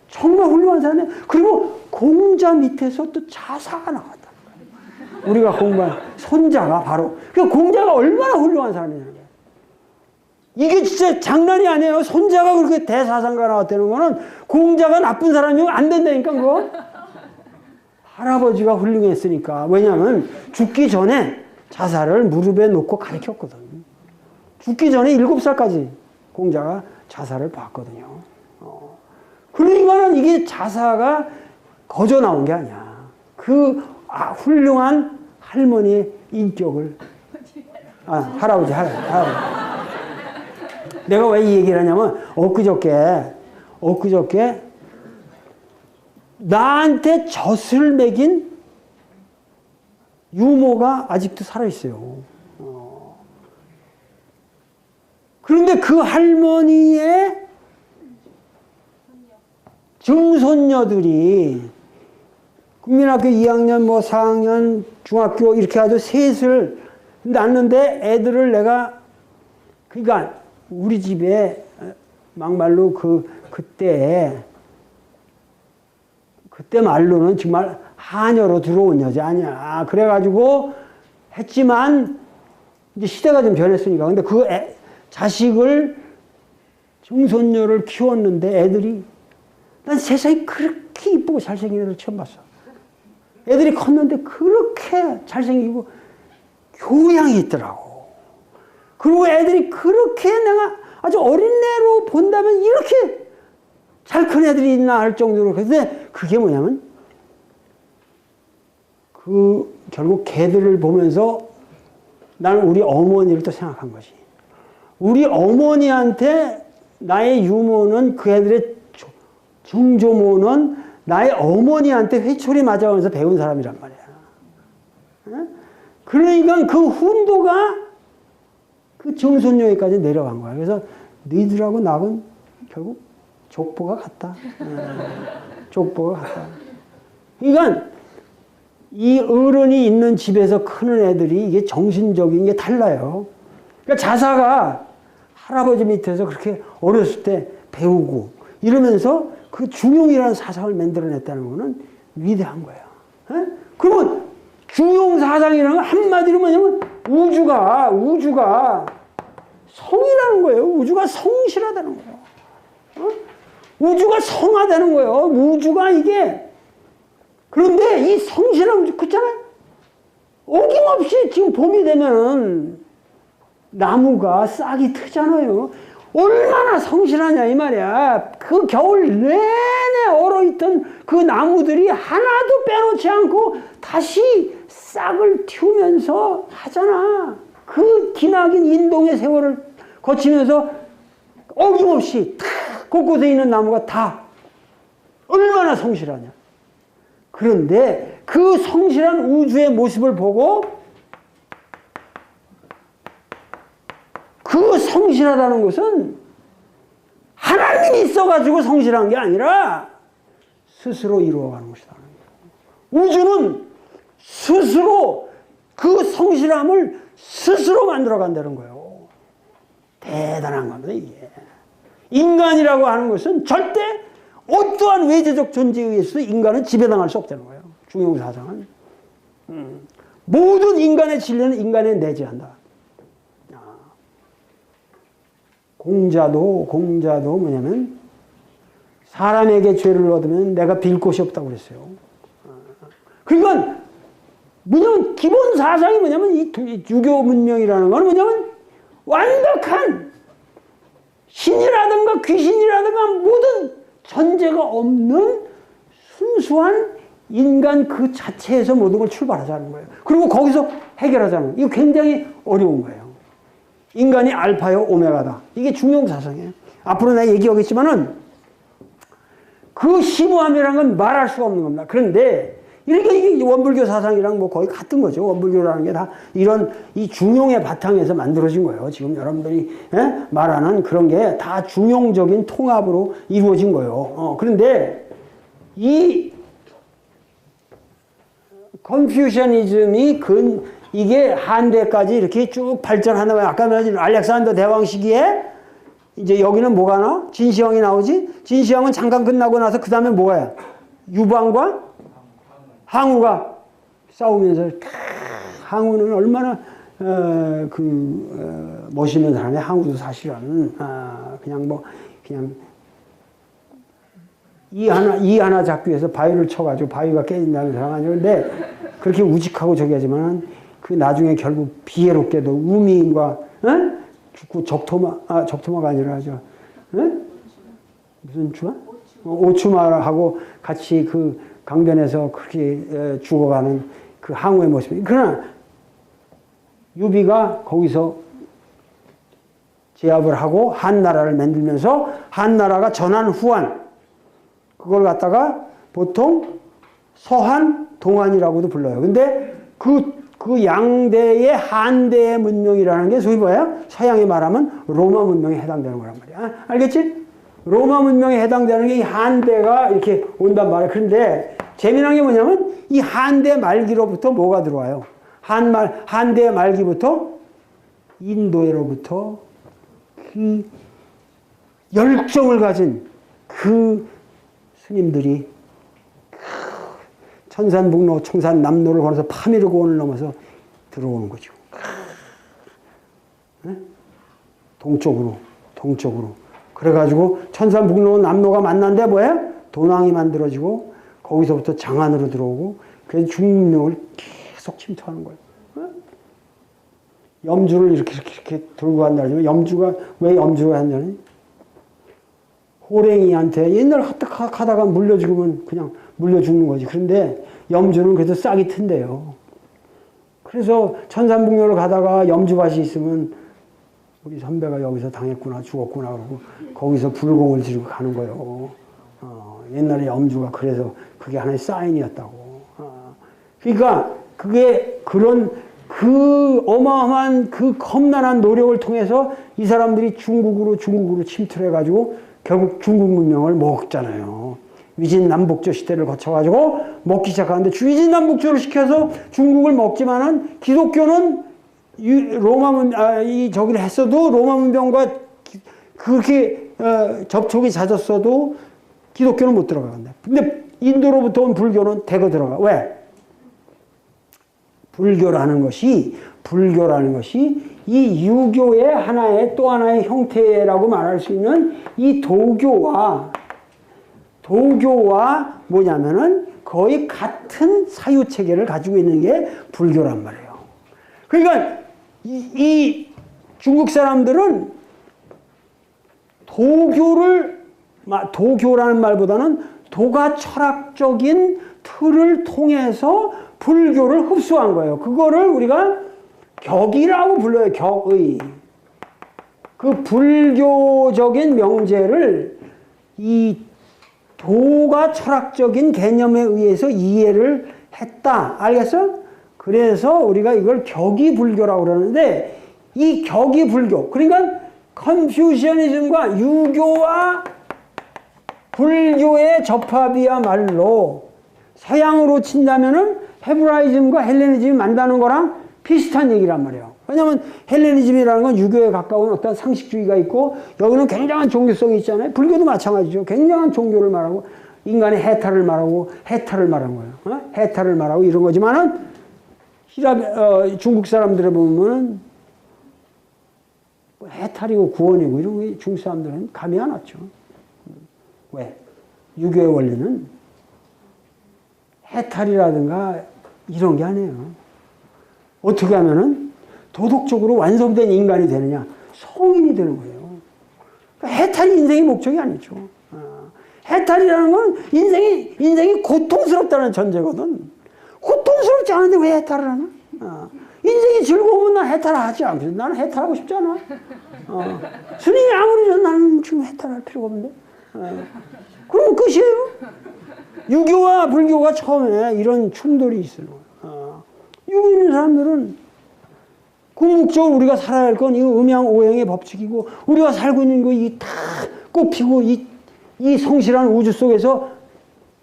정말 훌륭한 사람이에요. 그리고 공자 밑에서 또 자사가 나왔다. 우리가 공부한 손자가 바로, 그 공자가 얼마나 훌륭한 사람이냐는 거예요. 이게 진짜 장난이 아니에요. 손자가 그렇게 대사상가 나왔다는 거는 공자가 나쁜 사람이면 안 된다니까, 그거. 할아버지가 훌륭했으니까. 왜냐하면 죽기 전에 자사를 무릎에 놓고 가르쳤거든. 죽기 전에 7살까지 공자가 자사를 봤거든요. 그러니까는 이게 자사가 거저 나온 게 아니야. 그 훌륭한 할머니의 인격을 할아버지. 내가 왜 이 얘기를 하냐면 엊그저께 나한테 젖을 먹인 유모가 아직도 살아있어요. 그런데 그 할머니의 증손녀들이 국민학교 2학년, 4학년, 중학교 이렇게 아주 셋을 낳는데 애들을 내가, 그러니까 우리 집에 막말로 그때 말로는 정말 하녀로 들어온 여자 아니야. 그래가지고 했지만 이제 시대가 좀 변했으니까. 근데 그 자식을 증손녀를 키웠는데 애들이, 난 세상에 그렇게 이쁘고 잘생긴 애들 처음 봤어. 애들이 컸는데 그렇게 잘생기고 교양이 있더라고. 그리고 애들이 그렇게 내가 아주 어린애로 본다면 이렇게 잘 큰 애들이 있나 할 정도로. 근데 그게 뭐냐면 결국 걔들을 보면서 나는 우리 어머니를 또 생각한 것이, 우리 어머니한테 나의 유모는, 그 애들의 증조모는 나의 어머니한테 회초리 맞아가면서 배운 사람이란 말이야. 그러니까 그 훈도가 그 증손녀에까지 내려간 거야. 그래서 너희들하고 나하고는 결국 족보가 같다. 족보가 같다. 그러니까 이 어른이 있는 집에서 크는 애들이 이게 정신적인 게 달라요. 그러니까 자사가 할아버지 밑에서 그렇게 어렸을 때 배우고 이러면서 그 중용이라는 사상을 만들어냈다는 거는 위대한 거야. 그러면 중용 사상이라는 건 한마디로 뭐냐면 우주가 성이라는 거예요. 우주가 성실하다는 거예요. 우주가 성하다는 거예요. 우주가 이게. 그런데 이 성실한 우주, 그렇잖아요? 어김없이 지금 봄이 되면은 나무가 싹이 트잖아요. 얼마나 성실하냐 이 말이야. 그 겨울 내내 얼어있던 그 나무들이 하나도 빼놓지 않고 다시 싹을 틔우면서 하잖아. 그 기나긴 인동의 세월을 거치면서 어김없이 다 곳곳에 있는 나무가 다 얼마나 성실하냐. 그런데 그 성실한 우주의 모습을 보고 그 성실하다는 것은 하나님이 있어가지고 성실한 게 아니라 스스로 이루어가는 것이다. 우주는 스스로 그 성실함을 스스로 만들어간다는 거예요. 대단한 겁니다, 이게. 인간이라고 하는 것은 절대 어떠한 외재적 존재에 의해서 인간은 지배당할 수 없다는 거예요. 중용사상은. 모든 인간의 진리는 인간에 내재한다. 공자도 뭐냐면 사람에게 죄를 얻으면 내가 빌 곳이 없다고 그랬어요. 그러니까 뭐냐면 기본 사상이 뭐냐면 이 유교 문명이라는 건 뭐냐면 완벽한 신이라든가 귀신이라든가 모든 전제가 없는 순수한 인간 그 자체에서 모든 걸 출발하자는 거예요. 그리고 거기서 해결하자는 거예요. 이거 굉장히 어려운 거예요. 인간이 알파요 오메가다. 이게 중용 사상이에요. 앞으로 내가 얘기하겠지만은 그 심오함이라는 건 말할 수가 없는 겁니다. 그런데 이게 원불교 사상이랑 뭐 거의 같은 거죠. 원불교라는 게 다 이런 이 중용의 바탕에서 만들어진 거예요. 지금 여러분들이 말하는 그런 게 다 중용적인 통합으로 이루어진 거예요. 그런데 이 컨퓨셔니즘이 이게 한대까지 이렇게 쭉 발전하는 거예요. 아까 말한 알렉산더 대왕 시기에 이제 여기는 뭐가 나와? 진시황이 나오지? 진시황은 잠깐 끝나고 나서 그 다음에 뭐야? 유방과 항우가 싸우면서 항우는 얼마나 멋있는 사람이 항우도 사실은 그냥 이 하나 잡기 위해서 바위를 쳐가지고 바위가 깨진다는 사람 아니에요. 근데 그렇게 우직하고 저기 하지만 그 나중에 결국 비애롭게도 우미인과 죽고 적토마가 아니라 무슨 추마? 오추마하고 같이 그 강변에서 그렇게 죽어가는 그 항우의 모습이. 그러나 유비가 거기서 제압을 하고 한나라를 만들면서 한나라가 전한 후한, 그걸 갖다가 보통 서한, 동한이라고도 불러요. 근데 그 양대의 한대의 문명이라는 게 소위 뭐예요? 서양에 말하면 로마 문명에 해당되는 거란 말이야. 알겠지? 로마 문명에 해당되는 게 이 한대가 이렇게 온단 말이야. 그런데 재미난 게 뭐냐면 이 한대 말기로부터 뭐가 들어와요? 한대 말기부터 인도에로부터 그 열정을 가진 그 스님들이 천산북로, 청산남로를 걸어서 파미르고원을 넘어서 들어오는 거죠. 동쪽으로. 그래가지고 천산북로, 남로가 만난데 뭐예요? 도낭이 만들어지고 거기서부터 장안으로 들어오고 그래서 중국명을 계속 침투하는 거예요. 염주를 이렇게 들고 간다면 염주가 왜 염주가 했냐니? 호랭이한테 옛날 하다가 물려 죽으면 그냥 물려 죽는 거지. 그런데 염주는 그래도 싹이 튼대요. 그래서 천산북로를 가다가 염주밭이 있으면 우리 선배가 여기서 당했구나, 죽었구나 그러고 거기서 불공을 지르고 가는 거예요. 옛날에 염주가 그래서 그게 하나의 사인이었다고. 그러니까 그게 그런 그 어마어마한 그 험난한 노력을 통해서 이 사람들이 중국으로 침투를 해가지고 결국 중국 문명을 먹잖아요. 위진남북조 시대를 거쳐가지고 먹기 시작하는데 위진남북조를 시켜서 중국을 먹지만은 기독교는 저기를 했어도 로마 문명과 그렇게 접촉이 잦았어도 기독교는 못 들어간다. 근데 인도로부터 온 불교는 대거 들어가. 왜? 불교라는 것이 이 유교의 또 하나의 형태라고 말할 수 있는 이 도교와 뭐냐면은 거의 같은 사유 체계를 가지고 있는 게 불교란 말이에요. 그러니까 이 중국 사람들은 도교라는 말보다는 도가 철학적인 틀을 통해서 불교를 흡수한 거예요. 그거를 우리가 격이라고 불러요. 격의. 그 불교적인 명제를 이 도가 철학적인 개념에 의해서 이해를 했다. 알겠어? 그래서 우리가 이걸 격이불교라고 그러는데 이 격이불교, 그러니까 컨퓨시아니즘과 유교와 불교의 접합이야말로 서양으로 친다면은 헤브라이즘과 헬레니즘이 만나는 거랑 비슷한 얘기란 말이에요. 왜냐하면 헬레니즘이라는 건 유교에 가까운 어떤 상식주의가 있고 여기는 굉장한 종교성이 있잖아요. 불교도 마찬가지죠. 굉장한 종교를 말하고 인간의 해탈을 말하고 해탈을 거예요. 해탈을 말하고 이런 거지만은 중국 사람들을 보면은 해탈이고 구원이고 이런 게 중국 사람들은 감이 안 왔죠. 왜? 유교의 원리는 해탈이라든가 이런 게 아니에요. 어떻게 하면은 도덕적으로 완성된 인간이 되느냐? 성인이 되는 거예요. 그러니까 해탈이 인생의 목적이 아니죠. 해탈이라는 건 인생이 고통스럽다는 전제거든. 고통스럽지 않은데 왜 해탈을 하나? 인생이 즐거우면 난 해탈을 하지 않거든. 나는 해탈하고 싶지 않아. 스님이 아무리 저 나는 지금 해탈할 필요가 없는데. 그럼 끝이에요. 유교와 불교가 처음에 이런 충돌이 있어요. 유교 있는 사람들은 궁극적으로 우리가 살아야 할 건 이 음양오행의 법칙이고 우리가 살고 있는 거 이 다 꽃피고 이 성실한 우주 속에서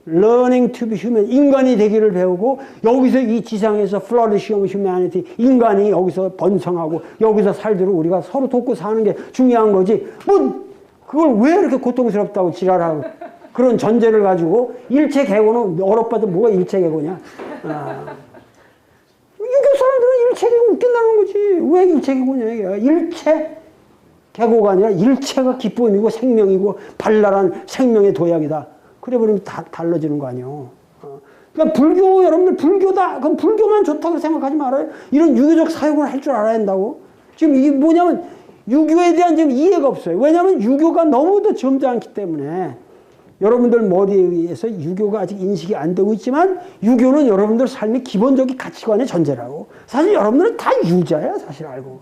learning to be human, 인간이 되기를 배우고 여기서 이 지상에서 flourishing humanity, 인간이 여기서 번성하고 여기서 살도록 우리가 서로 돕고 사는 게 중요한 거지. 뭐 그걸 왜 이렇게 고통스럽다고 지랄하고 그런 전제를 가지고 일체계고는 어렵봐도 뭐가 일체계고냐. 유교 사람들은 일체계고 웃긴다는 거지. 왜 일체계고냐 이게. 일체계고가 아니라 일체가 기쁨이고 생명이고 발랄한 생명의 도약이다. 그래버리면 다 달라지는 거 아니에요. 그러니까 불교, 여러분들 불교다. 그럼 불교만 좋다고 생각하지 말아요. 이런 유교적 사용을 할 줄 알아야 한다고. 지금 이게 뭐냐면 유교에 대한 지금 이해가 없어요. 왜냐하면 유교가 너무도 점잖기 때문에 여러분들 머리에 의해서 유교가 아직 인식이 안 되고 있지만 유교는 여러분들 삶의 기본적인 가치관의 전제라고. 사실 여러분들은 다 유자야. 사실 알고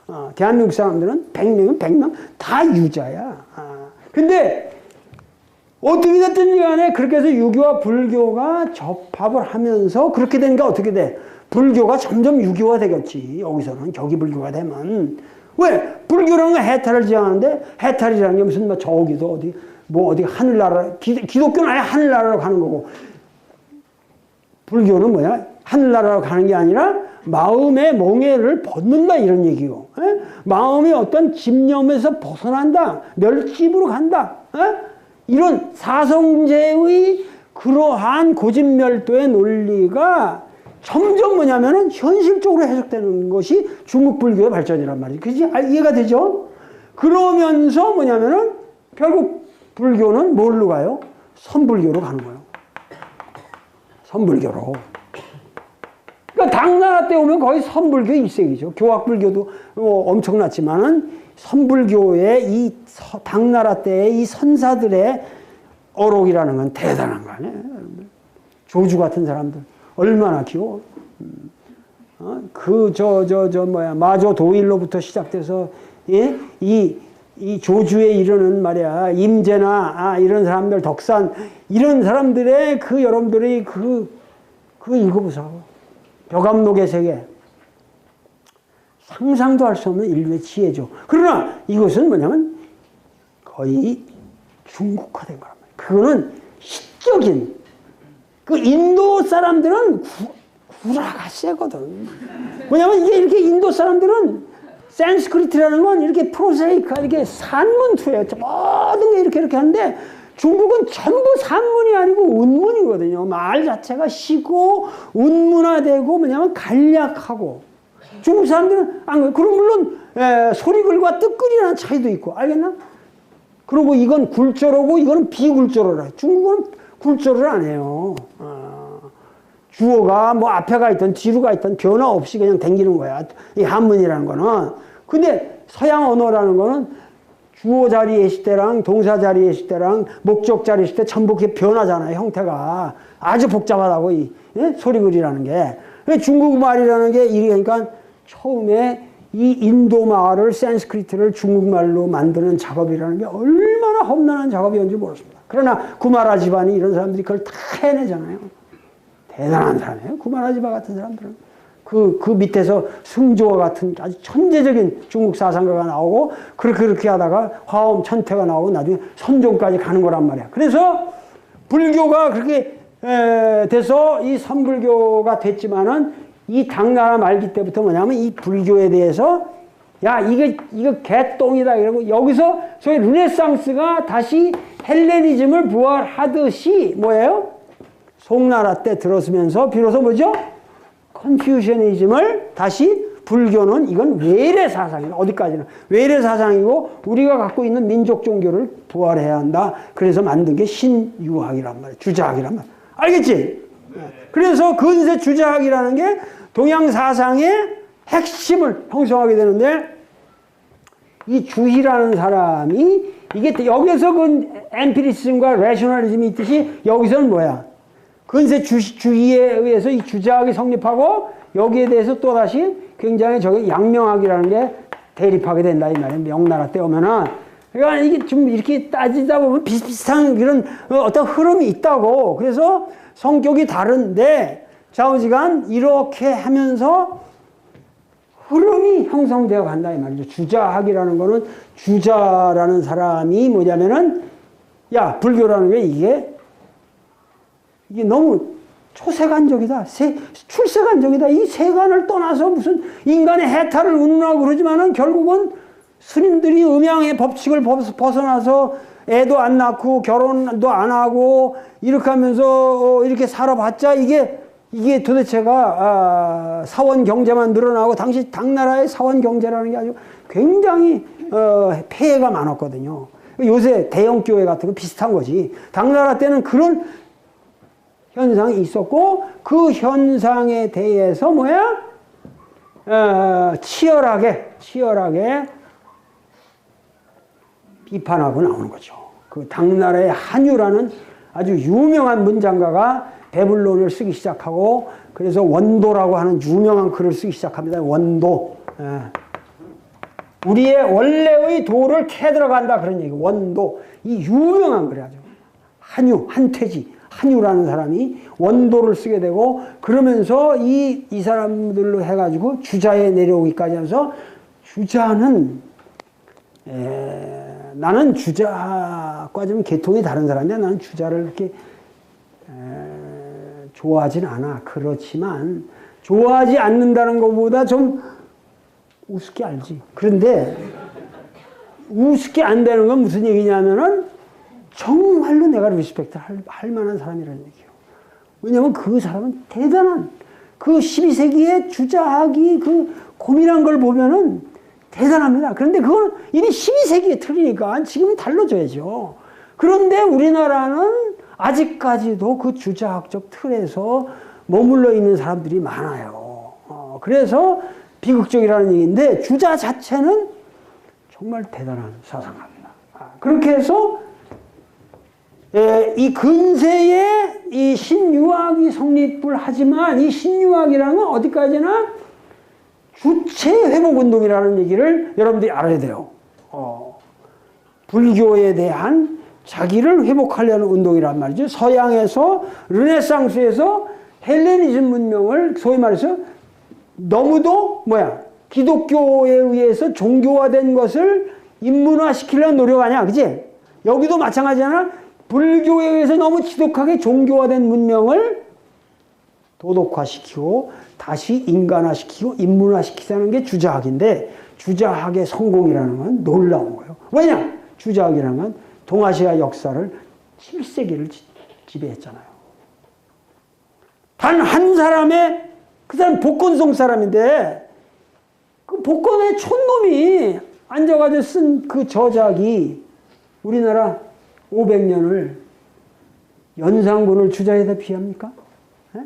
보면. 대한민국 사람들은 100명은 100명 다 유자야. 근데 어떻게 됐든지 간에 그렇게 해서 유교와 불교가 접합을 하면서 그렇게 되니까 어떻게 돼? 불교가 점점 유교화 되겠지. 여기서는 격이불교가 되면. 왜? 불교라는 건 해탈을 지향하는데 해탈이라는 게 무슨 뭐 저기도 어디 뭐 어디 하늘나라 기독교는 아예 하늘나라로 가는 거고 불교는 뭐야? 하늘나라로 가는 게 아니라 마음의 멍에를 벗는다 이런 얘기요. 에? 마음의 어떤 집념에서 벗어난다. 멸집으로 간다. 에? 이런 사성제의 그러한 고집멸도의 논리가 점점 뭐냐면은 현실적으로 해석되는 것이 중국 불교의 발전이란 말이지. 그지? 이해가 되죠? 그러면서 뭐냐면은 결국 불교는 뭘로 가요? 선불교로 가는 거예요. 선불교로. 그러니까 당나라 때 오면 거의 선불교 일색이죠. 교학불교도 엄청났지만은 선불교의 이 당나라 때의 이 선사들의 어록이라는 건 대단한 거 아니에요? 조주 같은 사람들. 얼마나 키워? 마조 도일로부터 시작돼서, 예? 이 조주에 이르는 말이야. 임제나, 이런 사람들, 덕산, 이런 사람들의 여러분들이 읽어보자고. 벽암록의 세계. 상상도 할 수 없는 인류의 지혜죠. 그러나 이것은 뭐냐면 거의 중국화된 거란 말이야. 그거는 시적인, 인도 사람들은 구라가 세거든. 왜냐면 이게 이렇게 인도 사람들은 산스크리트라는 건 이렇게 프로세이카, 이렇게 산문투예요. 모든 게 이렇게 하는데 중국은 전부 산문이 아니고 운문이거든요. 말 자체가 시고 운문화되고 뭐냐면 간략하고. 중국 사람들은 안 그래요. 그럼 물론 소리글과 뜻글이라는 차이도 있고. 알겠나? 그리고 이건 굴조로고 이거는 비굴조로라. 중국은 굴조를 안 해요. 주어가 뭐 앞에가 있든 뒤로가 있든 변화 없이 그냥 댕기는 거야. 이 한문이라는 거는. 근데 서양 언어라는 거는 주어 자리에 있을 때랑 동사 자리에 있을 때랑 목적 자리에 있을 때 전부 그게 변하잖아요. 형태가. 아주 복잡하다고 소리글이라는 게. 중국 말이라는 게 이러니까 처음에 이 인도 말을 산스크리트를 중국말로 만드는 작업이라는 게 얼마나 험난한 작업이었는지 모르겠습니다. 그러나 구마라 집안이 이런 사람들이 그걸 다 해내잖아요. 대단한 사람이에요. 구마라 집안 같은 사람들은. 그 밑에서 승조와 같은 아주 천재적인 중국 사상가가 나오고 그렇게 하다가 화엄 천태가 나오고 나중에 선종까지 가는 거란 말이야. 그래서 불교가 그렇게 돼서 이 선불교가 됐지만은 이 당나라 말기 때부터 뭐냐면 이 불교에 대해서 야 이거 개똥이다 이러고 여기서 소위 르네상스가 다시 헬레니즘을 부활하듯이 뭐예요? 송나라 때 들어서면서 비로소 뭐죠? 컨퓨셔니즘을 다시 불교는 이건 외래 사상이다. 어디까지나 외래 사상이고 우리가 갖고 있는 민족 종교를 부활해야 한다. 그래서 만든 게 신유학이란 말이야. 주자학이란 말이야. 알겠지? 그래서 근세 주자학이라는 게 동양 사상의 핵심을 형성하게 되는데 이 주희라는 사람이 이게 여기서 그 엠피리즘과 레셔널리즘이 있듯이 여기서는 뭐야? 근세 주의에 의해서 이 주자학이 성립하고 여기에 대해서 또다시 굉장히 저기 양명학이라는 게 대립하게 된다 이 말이에요. 명나라 때 오면은. 그러니까 이게 좀 이렇게 따지다 보면 비슷비슷한 그런 어떤 흐름이 있다고. 그래서 성격이 다른데 좌우지간 이렇게 하면서 흐름이 형성되어 간다 이 말이죠. 주자학이라는 거는 주자라는 사람이 뭐냐면은 야 불교라는 게 이게 너무 초세간적이다. 출세간적이다. 이 세간을 떠나서 무슨 인간의 해탈을 운운하고 그러지만은 결국은 스님들이 음양의 법칙을 벗어나서 애도 안 낳고 결혼도 안 하고 이렇게 하면서 이렇게 살아봤자 이게 도대체가 사원 경제만 늘어나고 당시 당나라의 사원 경제라는 게 아주 굉장히 폐해가 많았거든요. 요새 대형교회 같은 거 비슷한 거지. 당나라 때는 그런 현상이 있었고 그 현상에 대해서 치열하게 비판하고 나오는 거죠. 그 당나라의 한유라는 아주 유명한 문장가가 배불론을 쓰기 시작하고 그래서 원도라고 하는 유명한 글을 쓰기 시작합니다. 원도. 예. 우리의 원래의 도를 캐 들어간다 그런 얘기. 원도. 이 유명한 글이 아주 한유, 한퇴지, 한유라는 사람이 원도를 쓰게 되고 그러면서 이 사람들로 해가지고 주자에 내려오기까지 해서 주자는 나는 주자과 좀 계통이 다른 사람인데 나는 주자를 이렇게 좋아하진 않아. 그렇지만 좋아하지 않는다는 것보다 좀 우습게 알지. 그런데 우습게 안다는 건 무슨 얘기냐면은 정말로 내가 리스펙트 할 만한 사람이라는 얘기예요. 왜냐면 그 사람은 대단한 그 12세기의 주자학이 그 고민한 걸 보면은 대단합니다. 그런데 그건 이미 12세기의 틀이니까 지금은 달라져야죠. 그런데 우리나라는 아직까지도 그 주자학적 틀에서 머물러 있는 사람들이 많아요. 그래서 비극적이라는 얘기인데 주자 자체는 정말 대단한 사상가입니다. 그렇게 해서 이 근세에 이 신유학이 성립을 하지만 이 신유학이라는 건 어디까지나 주체 회복 운동이라는 얘기를 여러분들이 알아야 돼요. 불교에 대한 자기를 회복하려는 운동이란 말이죠. 서양에서 르네상스에서 헬레니즘 문명을 소위 말해서 너무도 기독교에 의해서 종교화된 것을 인문화시키려는 노력하냐, 그지? 여기도 마찬가지잖아. 불교에 의해서 너무 지독하게 종교화된 문명을 도덕화시키고 다시 인간화시키고 인문화시키자는 게 주자학인데 주자학의 성공이라는 건 놀라운 거예요. 왜냐? 주자학이라는 건 동아시아 역사를 7세기를 지배했잖아요. 단 한 사람의 그 사람 복건성 사람인데 그 복건의 촌놈이 앉아가지고 쓴 그 저작이 우리나라 500년을 연산군을 주자에다 비합니까? 에?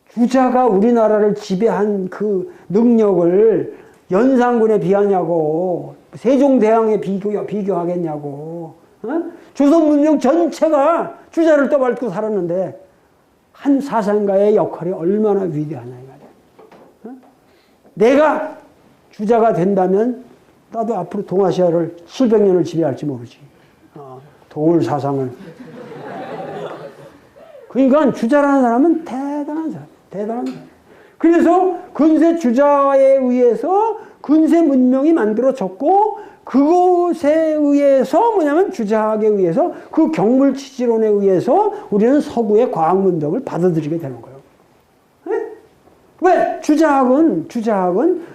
주자가 우리나라를 지배한 그 능력을 연산군에 비하냐고 세종대왕에 비교하겠냐고 조선 문명 전체가 주자를 떠밟고 살았는데 한 사상가의 역할이 얼마나 위대하냐 이 말이야. 내가 주자가 된다면 나도 앞으로 동아시아를 700년을 지배할지 모르지. 도울 사상을. 그러니까 주자라는 사람은 대단한 사람. 대단한 사람. 그래서 근세 주자에 의해서 근세 문명이 만들어졌고 그것에 의해서 뭐냐면 주자학에 의해서 그 경물치지론에 의해서 우리는 서구의 과학 문명을 받아들이게 되는 거예요. 네? 왜? 주자학은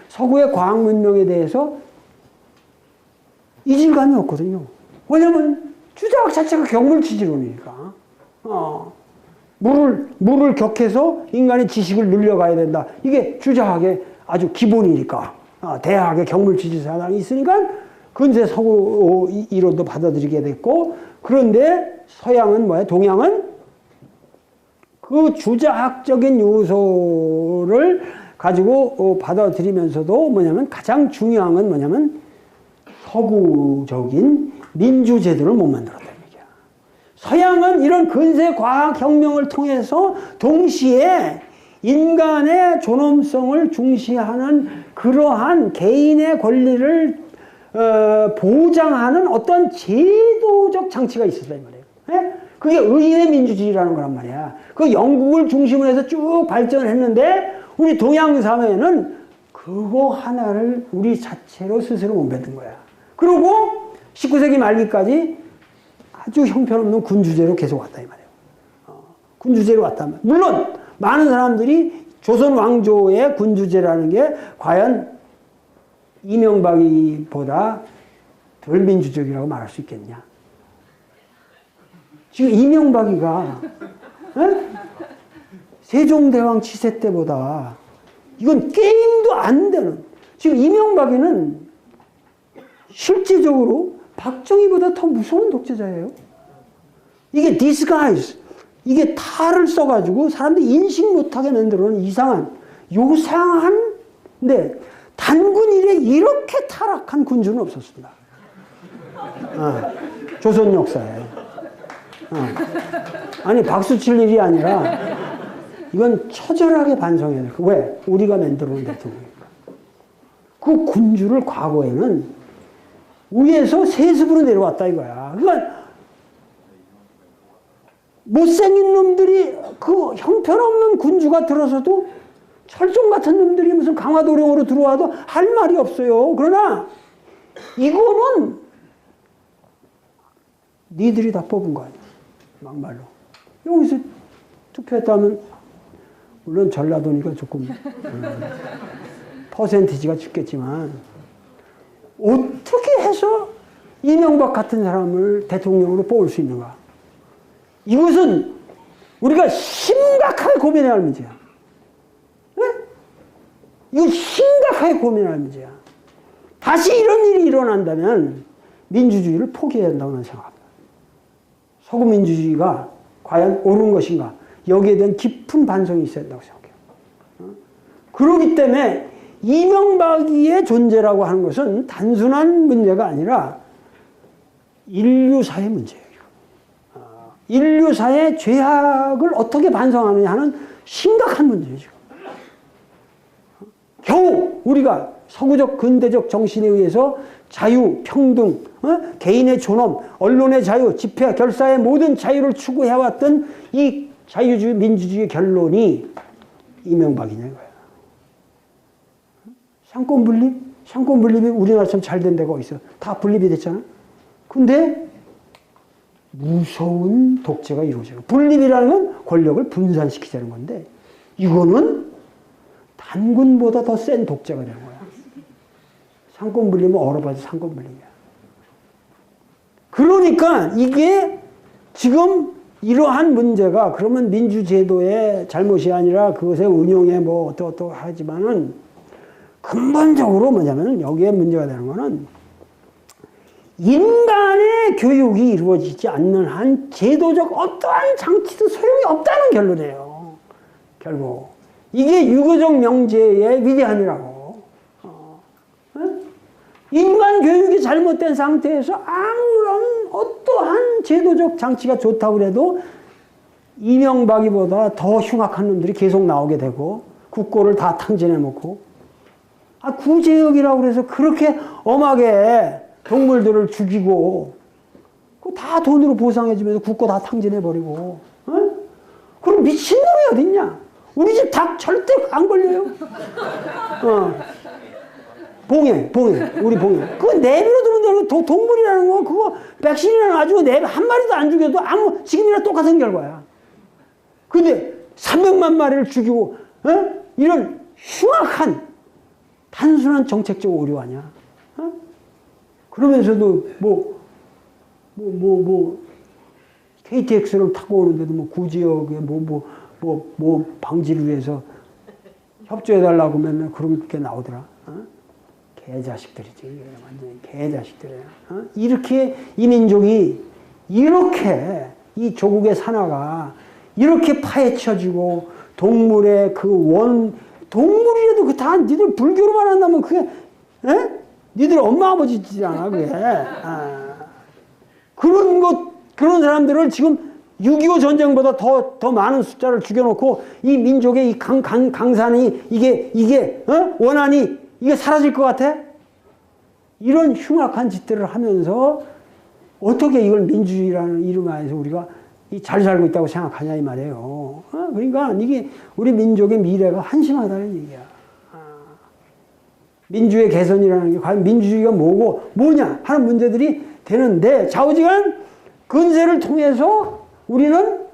서구의 과학 문명에 대해서 이질감이 없거든요. 왜냐면 주자학 자체가 경물치지론이니까. 물을 격해서 인간의 지식을 늘려가야 된다. 이게 주자학의 아주 기본이니까. 대학의 경물치질 사상이 있으니까 근세 서구 이론도 받아들이게 됐고 그런데 서양은 동양은 그 주자학적인 요소를 가지고 받아들이면서도 뭐냐면 가장 중요한 건 뭐냐면 서구적인 민주제도를 못 만들었다는 얘기야. 서양은 이런 근세 과학혁명을 통해서 동시에 인간의 존엄성을 중시하는 그러한 개인의 권리를 보장하는 어떤 제도적 장치가 있었다 이 말이에요. 예? 그게 의인의 민주주의라는 거란 말이야. 그 영국을 중심으로 해서 쭉 발전을 했는데 우리 동양 사회는 그거 하나를 우리 자체로 스스로 못 만든 거야. 그리고 19세기 말기까지 아주 형편없는 군주제로 계속 왔다 이 말이에요. 군주제로 왔다. 물론 많은 사람들이 조선 왕조의 군주제라는 게 과연 이명박이보다 덜 민주적이라고 말할 수 있겠냐. 지금 이명박이가 세종대왕 치세 때보다 이건 게임도 안 되는 지금 이명박이는 실제적으로 박정희보다 더 무서운 독재자예요. 이게 disguise 이게 탈을 써가지고 사람들이 인식 못하게 만들어놓은 이상한 요상한데 단군 이래 이렇게 타락한 군주는 없었습니다. 조선 역사에. 아니 박수 칠 일이 아니라 이건 처절하게 반성해야 돼. 왜? 우리가 만들어 놓은 대통령이니까. 그 군주를 과거에는 위에서 세습으로 내려왔다 이거야. 그러니까 못생긴 놈들이 그 형편없는 군주가 들어서도 철종 같은 놈들이 무슨 강화도령으로 들어와도 할 말이 없어요. 그러나 이거는 니들이 다 뽑은 거 아니야. 막말로. 여기서 투표했다면 물론 전라도니까 조금 퍼센티지가 죽겠지만 어떻게 해서 이명박 같은 사람을 대통령으로 뽑을 수 있는가? 이것은 우리가 심각하게 고민해야 할 문제야. 네? 이거 심각하게 고민해야 할 문제야. 다시 이런 일이 일어난다면 민주주의를 포기해야 한다고 나는 생각합니다. 서구 민주주의가 과연 옳은 것인가? 여기에 대한 깊은 반성이 있어야 한다고 생각해요. 그렇기 때문에 이명박이의 존재라고 하는 것은 단순한 문제가 아니라 인류사의 문제예요. 인류사의 죄악을 어떻게 반성하느냐 하는 심각한 문제예요. 지금. 겨우 우리가 서구적 근대적 정신에 의해서 자유, 평등, 개인의 존엄, 언론의 자유, 집회, 결사의 모든 자유를 추구해왔던 이 자유주의, 민주주의 결론이 이명박이냐 이거야. 상권 분립? 상권 분립이 우리나라처럼 잘 된 데가 어디 있어? 다 분립이 됐잖아. 근데 무서운 독재가 이루어져요. 분립이라는 건 권력을 분산시키자는 건데 이거는 단군보다 더 센 독재가 되는 거야. 상권 분립은 얼어봐도 상권 분립이야. 그러니까 이게 지금 이러한 문제가 그러면 민주제도의 잘못이 아니라 그것의 운용에 뭐 어떠 하지만은 근본적으로 뭐냐면 여기에 문제가 되는 거는 인간의 교육이 이루어지지 않는 한 제도적 어떠한 장치도 소용이 없다는 결론이에요. 결국 이게 유교적 명제의 위대함이라고. 인간 교육이 잘못된 상태에서 아무런 어떠한 제도적 장치가 좋다고 해도 이명박이보다 더 흉악한 놈들이 계속 나오게 되고 국고를 다 탕진해 놓고 구제역이라고 그래서 그렇게 엄하게 동물들을 죽이고 다 돈으로 보상해주면서 국고 다 탕진해버리고 그럼 미친놈이 어딨냐? 우리 집 닭 절대 안 걸려요. 봉해 우리 봉해 그거 내비로 두면 되는 동물이라는 거 그거 백신이라는 거 가지고 내비 한 마리도 안 죽여도 아무 지금이랑 똑같은 결과야. 근데 300만 마리를 죽이고 이런 흉악한 단순한 정책적 오류 아니야. 그러면서도 KTX를 타고 오는데도 구지역에 방지를 위해서 협조해달라고 맨날 그렇게 나오더라. 개자식들이지. 완전히 개자식들이야. 이렇게 이 민족이 이렇게 이 조국의 산하가 이렇게 파헤쳐지고 동물의 동물이라도 그 다 니들 불교로만 한다면 그게 니들 엄마 아버지잖아 그게. 그런 사람들을 지금 6.25 전쟁보다 더 많은 숫자를 죽여놓고 이 민족의 이 강산이 이게 원한이 이게 사라질 것 같아? 이런 흉악한 짓들을 하면서 어떻게 이걸 민주주의라는 이름 하에서 우리가 잘 살고 있다고 생각하냐 이 말이에요. 그러니까 이게 우리 민족의 미래가 한심하다는 얘기야. 민주의 개선이라는 게 과연 민주주의가 뭐냐 하는 문제들이 되는데 좌우지간 근세를 통해서 우리는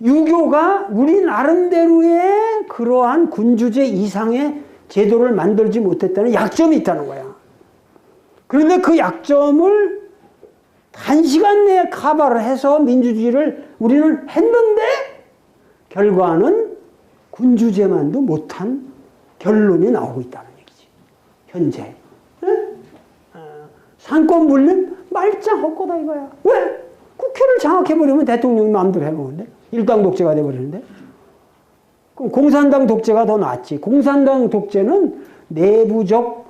유교가 우리 나름대로의 그러한 군주제 이상의 제도를 만들지 못했다는 약점이 있다는 거야. 그런데 그 약점을 단시간 내에 커버를 해서 민주주의를 우리는 했는데 결과는 군주제만도 못한 결론이 나오고 있다는 얘기지. 현재. 상권 분립 말짱 헛거다 이거야. 왜? 국회를 장악해버리면 대통령이 마음대로 해보는데 일당 독재가 돼버리는데 그럼 공산당 독재가 더 낫지. 공산당 독재는 내부적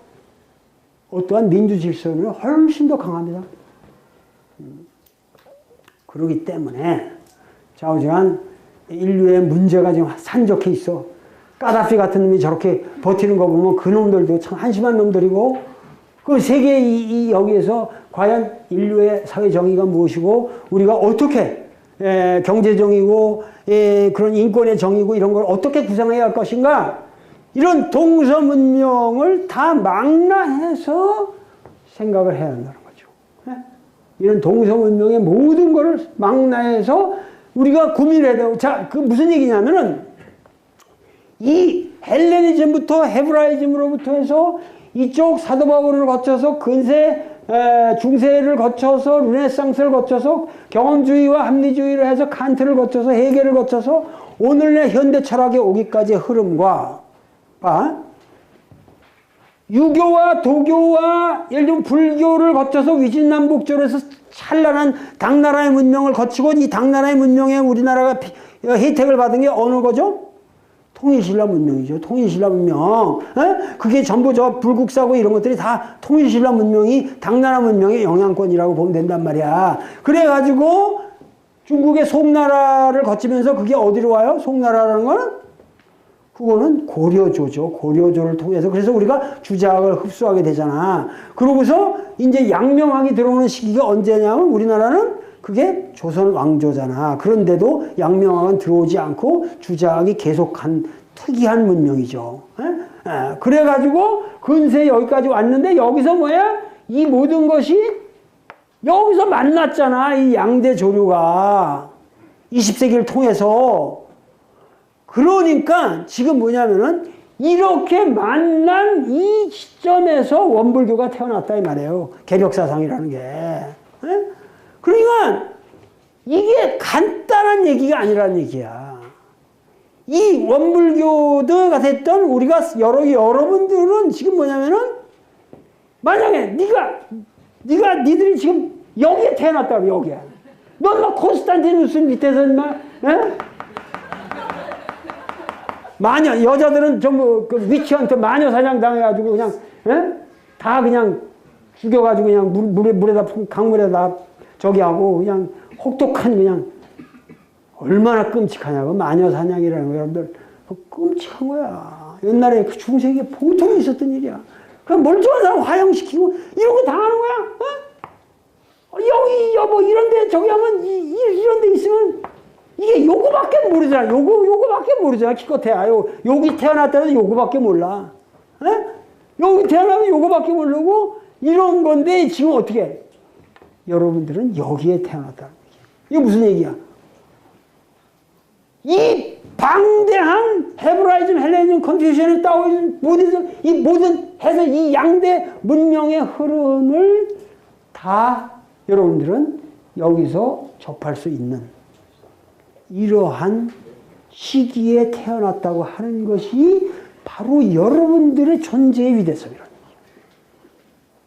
어떠한 민주 질서는 훨씬 더 강합니다. 그러기 때문에 좌우지간 인류의 문제가 지금 산적해 있어. 까다피 같은 놈이 저렇게 버티는 거 보면 그 놈들도 참 한심한 놈들이고, 그 세계 여기에서 과연 인류의 사회 정의가 무엇이고 우리가 어떻게 경제 정의고 그런 인권의 정의고 이런 걸 어떻게 구상해야 할 것인가, 이런 동서 문명을 다 망라해서 생각을 해야 한다는 거죠. 이런 동서 문명의 모든 것을 망라해서 우리가 고민해야 되고, 자, 그 무슨 얘기냐면은 이 헬레니즘부터 헤브라이즘으로부터 해서 이쪽 사도 바울을 거쳐서 근세, 중세를 거쳐서 르네상스를 거쳐서 경험주의와 합리주의를 해서 칸트를 거쳐서 헤겔을 거쳐서 오늘날 현대 철학에 오기까지의 흐름과 유교와 도교와 예를 들면 불교를 거쳐서 위진남북조에서 찬란한 당나라의 문명을 거치고, 이 당나라의 문명에 우리나라가 혜택을 받은 게 어느 거죠? 통일신라 문명이죠. 통일신라 문명. 그게 전부 저 불국사고 이런 것들이 다 통일신라 문명이 당나라 문명의 영향권이라고 보면 된단 말이야. 그래가지고 중국의 송나라를 거치면서 그게 어디로 와요? 송나라라는 거는? 그거는 고려조죠. 고려조를 통해서. 그래서 우리가 주작을 흡수하게 되잖아. 그러고서 이제 양명왕이 들어오는 시기가 언제냐면 우리나라는 그게 조선 왕조잖아. 그런데도 양명왕은 들어오지 않고 주작이 계속한 특이한 문명이죠. 그래가지고 근세 여기까지 왔는데 여기서 뭐야? 이 모든 것이 여기서 만났잖아. 이 양대 조류가 20세기를 통해서. 그러니까 지금 뭐냐면은 이렇게 만난 이 시점에서 원불교가 태어났다 이 말이에요. 개벽사상이라는 게. 그러니까 이게 간단한 얘기가 아니라는 얘기야. 이 원불교가 됐던 우리가 여러분들은 지금 뭐냐면은 만약에 니들이 지금 여기에 태어났다고, 여기에. 넌 막 콘스탄티누스 밑에서 막 마녀, 여자들은 전부 그 위치한테 마녀 사냥 당해가지고 그냥 다 그냥 죽여가지고 그냥 물에다 강물에다 저기 하고 그냥 혹독한 그냥 얼마나 끔찍하냐고. 마녀 사냥이라는 거 여러분들 끔찍한 거야. 옛날에 그 중세기에 보통 있었던 일이야. 그럼 멀쩡한 사람 화형시키고 이런 거 당하는 거야. 여기 여보 이런데 저기 하면 이런데 있으면 이게 요거밖에 모르잖아. 요거밖에 모르잖아. 기껏해야. 여기 태어났다는 요거밖에 몰라. 여기 태어나면 요거밖에 모르고 이런 건데 지금 어떻게 해? 여러분들은 여기에 태어났다는 얘기야. 이게 무슨 얘기야? 이 방대한 헤브라이즘, 헬레니즘, 컨퓨시아니즘, 타오이즘, 부디즘, 이 모든 해서 이 양대 문명의 흐름을 다 여러분들은 여기서 접할 수 있는 이러한 시기에 태어났다고 하는 것이 바로 여러분들의 존재의 위대성이라는 거예요.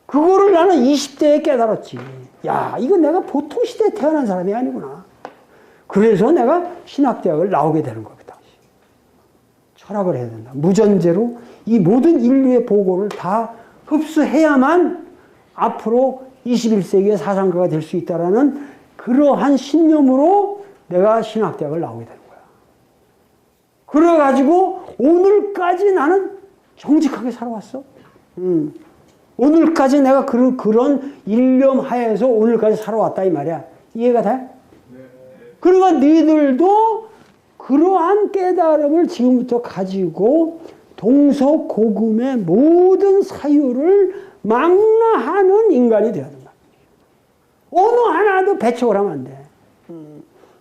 그거를 나는 20대에 깨달았지. 야, 이거 내가 보통 시대에 태어난 사람이 아니구나. 그래서 내가 신학대학을 나오게 되는 겁니다. 철학을 해야 된다. 무전제로 이 모든 인류의 보고를 다 흡수해야만 앞으로 21세기의 사상가가 될 수 있다라는 그러한 신념으로 내가 신학대학을 나오게 되는 거야. 그래가지고 오늘까지 나는 정직하게 살아왔어. 오늘까지 내가 그런 일념 하에서 오늘까지 살아왔다 이 말이야. 이해가 돼? 네. 그러니까 너희들도 그러한 깨달음을 지금부터 가지고 동서고금의 모든 사유를 망라하는 인간이 되어야 된다. 어느 하나도 배척을 하면 안 돼.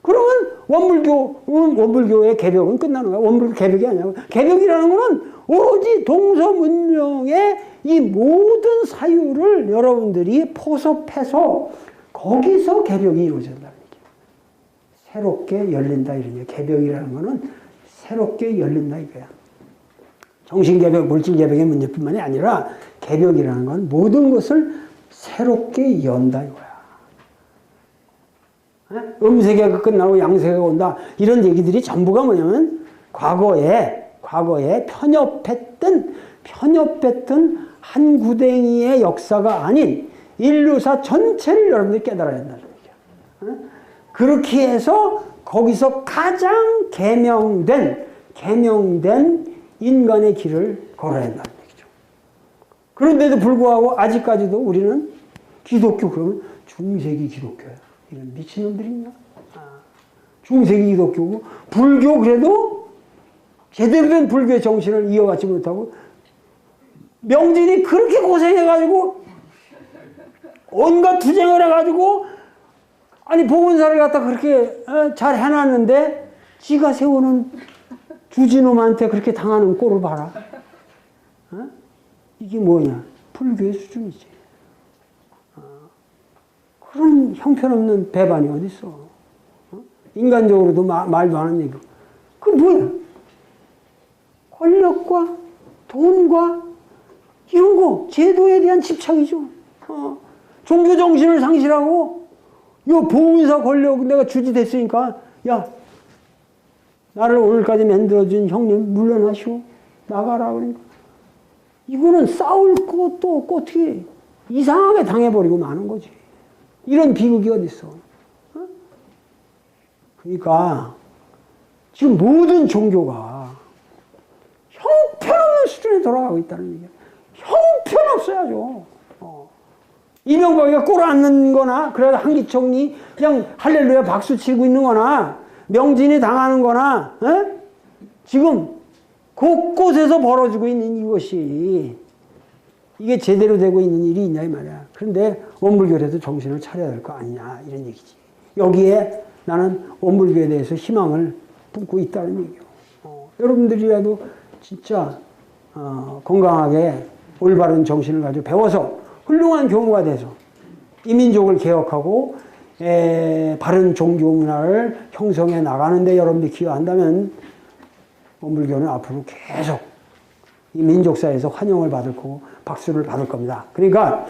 그러면 원불교의 개벽은 끝나는 거야. 원불교 개벽이 아니야. 개벽이라는 거는 오로지 동서 문명의 이 모든 사유를 여러분들이 포섭해서 거기서 개벽이 이루어진다는 얘기야. 새롭게 열린다 이런 얘기야. 개벽이라는 거는 새롭게 열린다 이거야. 정신개벽, 물질개벽의 문제뿐만이 아니라 개벽이라는 건 모든 것을 새롭게 연다 이거야. 음세계가 끝나고 양세계가 온다. 이런 얘기들이 전부가 뭐냐면 과거에 편협했던 한 구덩이의 역사가 아닌 인류사 전체를 여러분들이 깨달아야 된다는 얘기야. 그렇게 해서 거기서 가장 계명된 인간의 길을 걸어야 한다는 얘기죠. 그런데도 불구하고 아직까지도 우리는 기독교 그러면 중세기 기독교야. 이런 미친놈들이 있나? 중세기 기독교고 불교 그래도 제대로 된 불교의 정신을 이어받지 못하고 명진이 그렇게 고생해가지고 온갖 투쟁을 해가지고 아니 보건사를 갖다 그렇게 잘 해놨는데 지가 세우는 주지놈한테 그렇게 당하는 꼴을 봐라. 이게 뭐냐? 불교의 수준이지. 그런 형편없는 배반이 어딨어. 인간적으로도 말도 안 하는 얘기고. 그 뭐야? 권력과 돈과 이런 거 제도에 대한 집착이죠. 종교 정신을 상실하고 이 보훈사 권력 내가 주지 됐으니까 야 나를 오늘까지 만들어준 형님 물러나시오 나가라 그러니까 이거는 싸울 것도 없고 어떻게 이상하게 당해버리고 마는 거지. 이런 비극이 어딨어. 그러니까 지금 모든 종교가 형편없는 수준에 돌아가고 있다는 얘기야. 형편없어야죠. 이명박이가 꼴 앉는 거나 그래도 한기총리 그냥 할렐루야 박수 치고 있는 거나 명진이 당하는 거나 지금 곳곳에서 벌어지고 있는 이것이 이게 제대로 되고 있는 일이 있냐 이 말이야. 그런데 원불교에도 정신을 차려야 될 거 아니냐 이런 얘기지. 여기에 나는 원불교에 대해서 희망을 품고 있다는 얘기요. 여러분들이라도 진짜 건강하게 올바른 정신을 가지고 배워서 훌륭한 교무가 돼서 이 민족을 개혁하고 바른 종교 문화를 형성해 나가는 데 여러분들이 기여한다면 원불교는 앞으로 계속 이 민족사에서 환영을 받을 거고 박수를 받을 겁니다. 그러니까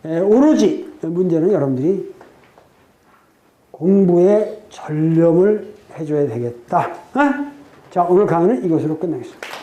오로지 문제는 여러분들이 공부에 전념을 해줘야 되겠다. 자, 오늘 강의는 이것으로 끝내겠습니다.